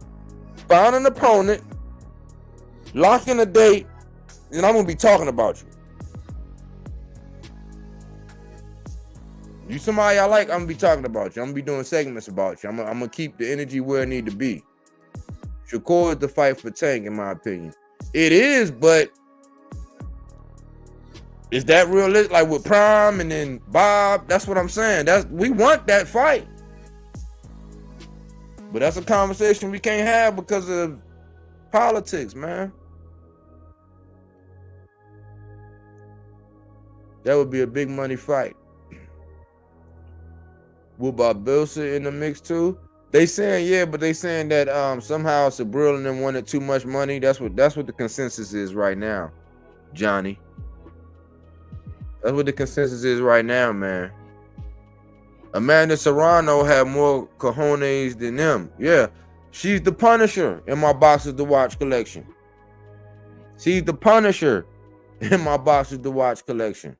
find an opponent, lock in a date, and I'm going to be talking about you. You somebody I like, I'm going to be talking about you. I'm going to be doing segments about you. I'm going to keep the energy where it need to be. Shakur is the fight for Tank, in my opinion. It is, but is that realistic? Like with Prime and then Bob, that's what I'm saying. We want that fight. But that's a conversation we can't have because of politics, man. That would be a big money fight. What about Bilsa in the mix too? They saying yeah, but they saying that somehow Subriel and them wanted too much money. That's what the consensus is right now, Johnny. That's what the consensus is right now, man. Amanda Serrano had more cojones than them. Yeah, she's the Punisher in my Boxes to Watch collection. She's the Punisher in my Boxes to Watch collection.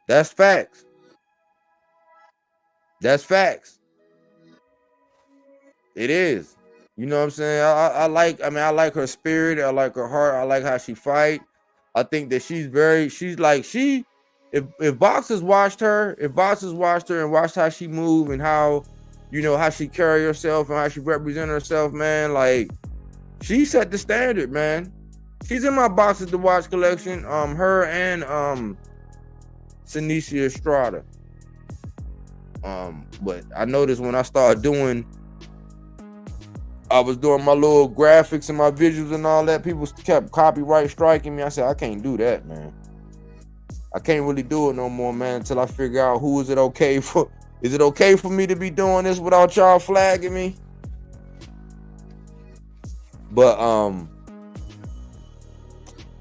That's facts. That's facts. It is. You know what I'm saying? I like her spirit. I like her heart. I like how she fight. I think that if boxers watched her and watched how she move and how, you know, how she carry herself and how she represent herself, man, like she set the standard, man. She's in my Boxes to Watch collection. Her and Sinicia Estrada. But I noticed when I started I was doing my little graphics and my visuals and all that, people kept copyright striking me. I said, I can't do that, man. I can't really do it no more, man, until I figure out who is it okay for. Is it okay for me to be doing this without y'all flagging me? But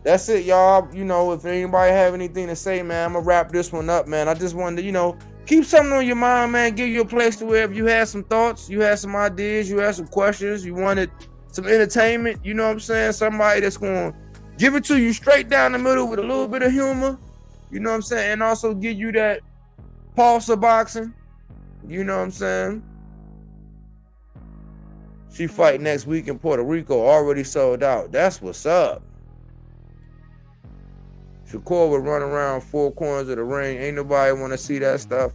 that's it, y'all. You know, if anybody have anything to say, man, I'm gonna wrap this one up, man. I just wanted to, you know, keep something on your mind, man. Give you a place to where if you had some thoughts, you had some ideas, you had some questions, you wanted some entertainment, you know what I'm saying? Somebody that's going to give it to you straight down the middle with a little bit of humor, you know what I'm saying? And also give you that pulse of boxing, you know what I'm saying? She fight next week in Puerto Rico, already sold out. That's what's up. Shakur would run around four corners of the ring. Ain't nobody want to see that stuff.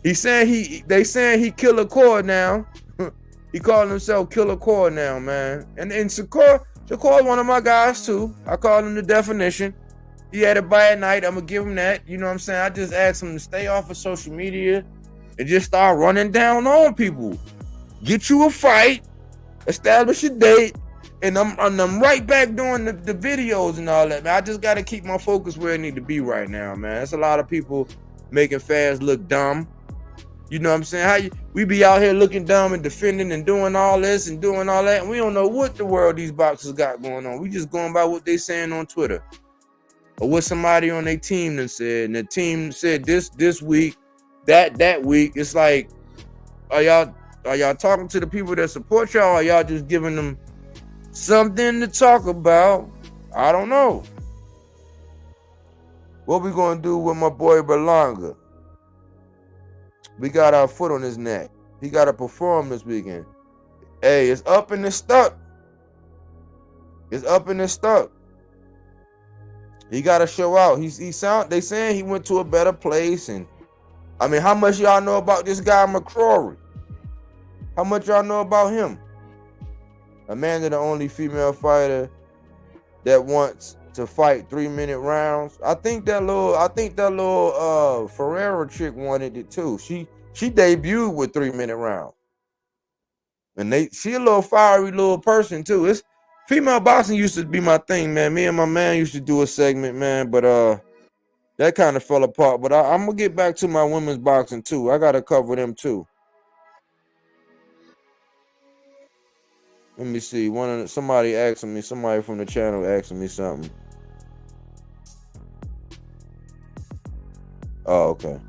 They saying he Killer Core now. He calling himself Killer Core now, man. And Shakur one of my guys too. I call him the definition. He had a bad night. I'm gonna give him that. You know what I'm saying? I just asked him to stay off of social media and just start running down on people. Get you a fight, establish a date, and I'm right back doing the videos and all that, man. I just got to keep my focus where it need to be right now, man. There's a lot of people making fans look dumb. You know what I'm saying? We be out here looking dumb and defending and doing all this and doing all that, and we don't know what the world these boxers got going on. We just going by what they saying on Twitter or what somebody on their team done said, and the team said this week, that week. It's like, are y'all talking to the people that support y'all, or are y'all just giving them something to talk about? I don't know. What we gonna do with my boy Berlanga? We got our foot on his neck. He got to perform this weekend. Hey, it's up and it's stuck. It's up and it's stuck. He got to show out. They saying he went to a better place. And I mean, how much y'all know about this guy McCrory? How much y'all know about him? Amanda, the only female fighter that wants to fight 3-minute rounds. I think that little Ferreira chick wanted it too. She debuted with 3-minute rounds. And she a little fiery little person too. It's female boxing used to be my thing, man. Me and my man used to do a segment, man, but that kind of fell apart. But I'm gonna get back to my women's boxing too. I gotta cover them too. Let me see. Somebody asking me, somebody from the channel asking me something. Oh, okay.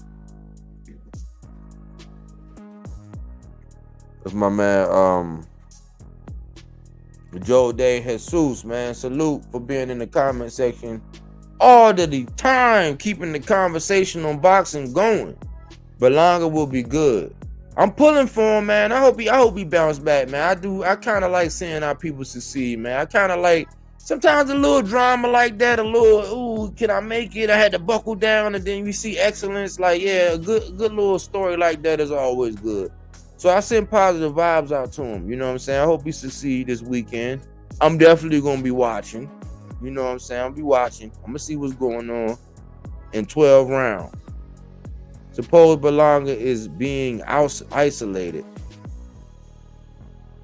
That's my man, Joe Day Jesus, man. Salute for being in the comment section all the time, keeping the conversation on boxing going. Berlanga will be good. I'm pulling for him, man. I hope he bounce back, man. I kind of like seeing how people succeed, man. I kind of like sometimes a little drama like that, a little, ooh, can I make it? I had to buckle down, and then you see excellence. Like, yeah, a good little story like that is always good. So I send positive vibes out to him. You know what I'm saying? I hope he succeed this weekend. I'm definitely gonna be watching. You know what I'm saying? I'll be watching. I'm gonna see what's going on in 12 rounds. Suppose Berlanga is being isolated.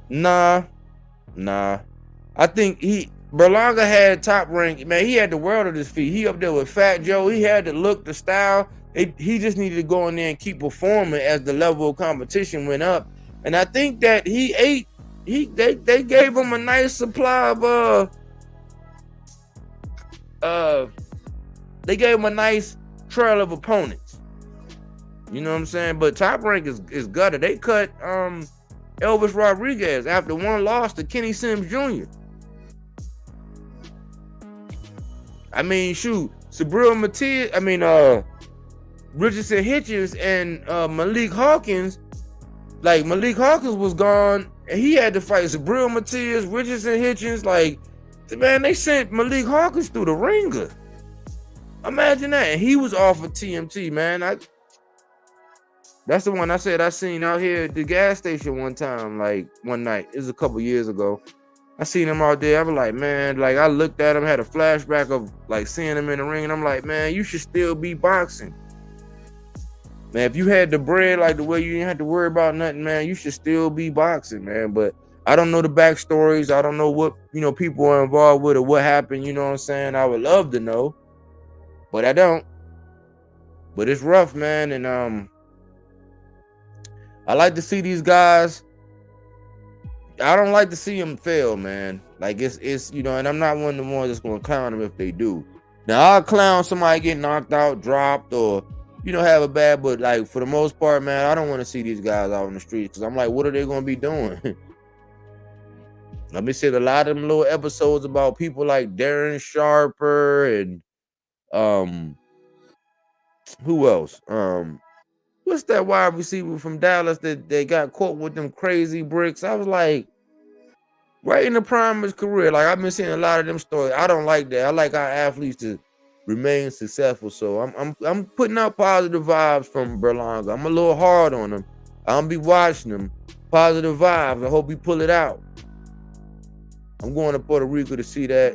Nah. I think Berlanga had top rank. Man, he had the world at his feet. He up there with Fat Joe. He had the look, the style. He just needed to go in there and keep performing as the level of competition went up. And I think that they gave him a nice supply of they gave him a nice trail of opponents. You know what I'm saying? But Top Rank is gutted. They cut Elvis Rodriguez after one loss to Kenny Sims Jr. I mean, shoot, Subriel Matias, Richardson Hitchens and Malik Hawkins. Like, Malik Hawkins was gone, and he had to fight Subriel Matias, Richardson Hitchens. Like, man, they sent Malik Hawkins through the ringer. Imagine that. And he was off of TMT, man. That's the one I said I seen out here at the gas station one time, like one night. It was a couple years ago. I seen him out there. I was like, man, like I looked at him, had a flashback of like seeing him in the ring, and I'm like, man, you should still be boxing. Man, if you had the bread like the way you didn't have to worry about nothing, man, you should still be boxing, man. But I don't know the backstories. I don't know what, people are involved with or what happened. You know what I'm saying? I would love to know, but I don't. But it's rough, man. And I like to see these guys. I don't like to see them fail, man. Like it's and I'm not one of the ones that's gonna clown them if they do. Now I'll clown somebody get knocked out, dropped, or have a bad, but like for the most part, man, I don't want to see these guys out on the streets because I'm like, what are they gonna be doing? Let me say a lot of them little episodes about people like Darren Sharper and who else? What's that wide receiver from Dallas that they got caught with them crazy bricks? I was like, right in the prime of his career. Like, I've been seeing a lot of them stories. I don't like that. I like our athletes to remain successful. So I'm putting out positive vibes from Berlanga. I'm a little hard on him. I'm gonna be watching him. Positive vibes. I hope he pull it out. I'm going to Puerto Rico to see that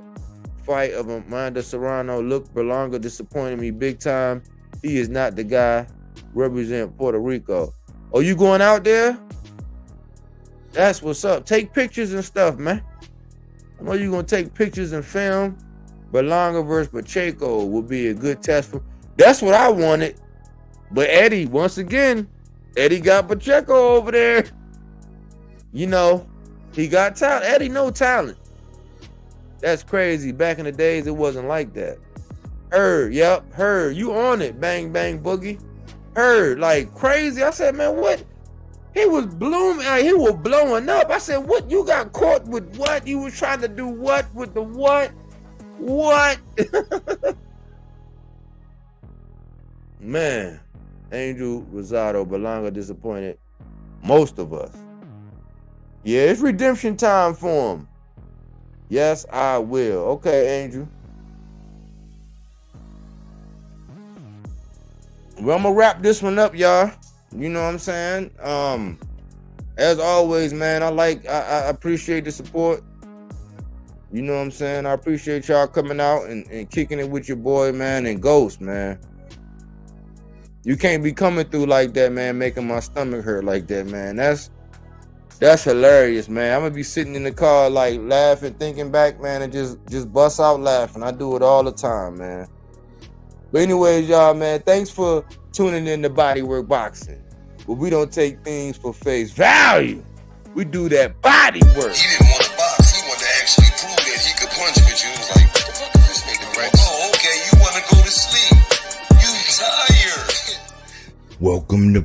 fight of Amanda Serrano. Look, Berlanga disappointed me big time. He is not the guy. Represent Puerto Rico. Oh, you going out there? That's what's up. Take pictures and stuff, man. I know you're gonna take pictures and film. Berlanga versus Pacheco will be a good test for. That's what I wanted. But Eddie, once again, Eddie got Pacheco over there. He got talent. Eddie no talent. That's crazy. Back in the days, it wasn't like that. Heard, yep, heard. You on it, bang, bang, boogie. Heard, like crazy. I said, man, what? He was blooming. He was blowing up. I said, what? You got caught with what? You was trying to do what with the what? What? Man, Angel Rosado, Berlanga disappointed most of us. Yeah, it's redemption time for him. Yes, I will. Okay, Angel. Well, I'm gonna wrap this one up, y'all. You know what I'm saying? As always, man, I appreciate the support. You know what I'm saying? I appreciate y'all coming out and kicking it with your boy, man, and Ghost, man. You can't be coming through like that, man, making my stomach hurt like that, man. That's hilarious, man. I'm gonna be sitting in the car like laughing, thinking back, man, and just bust out laughing. I do it all the time, man. But anyways, y'all, man, thanks for tuning in to Bodywork Boxing. But we don't take things for face value. We do that body work. Oh, okay, you want to go to sleep. You tired. Welcome to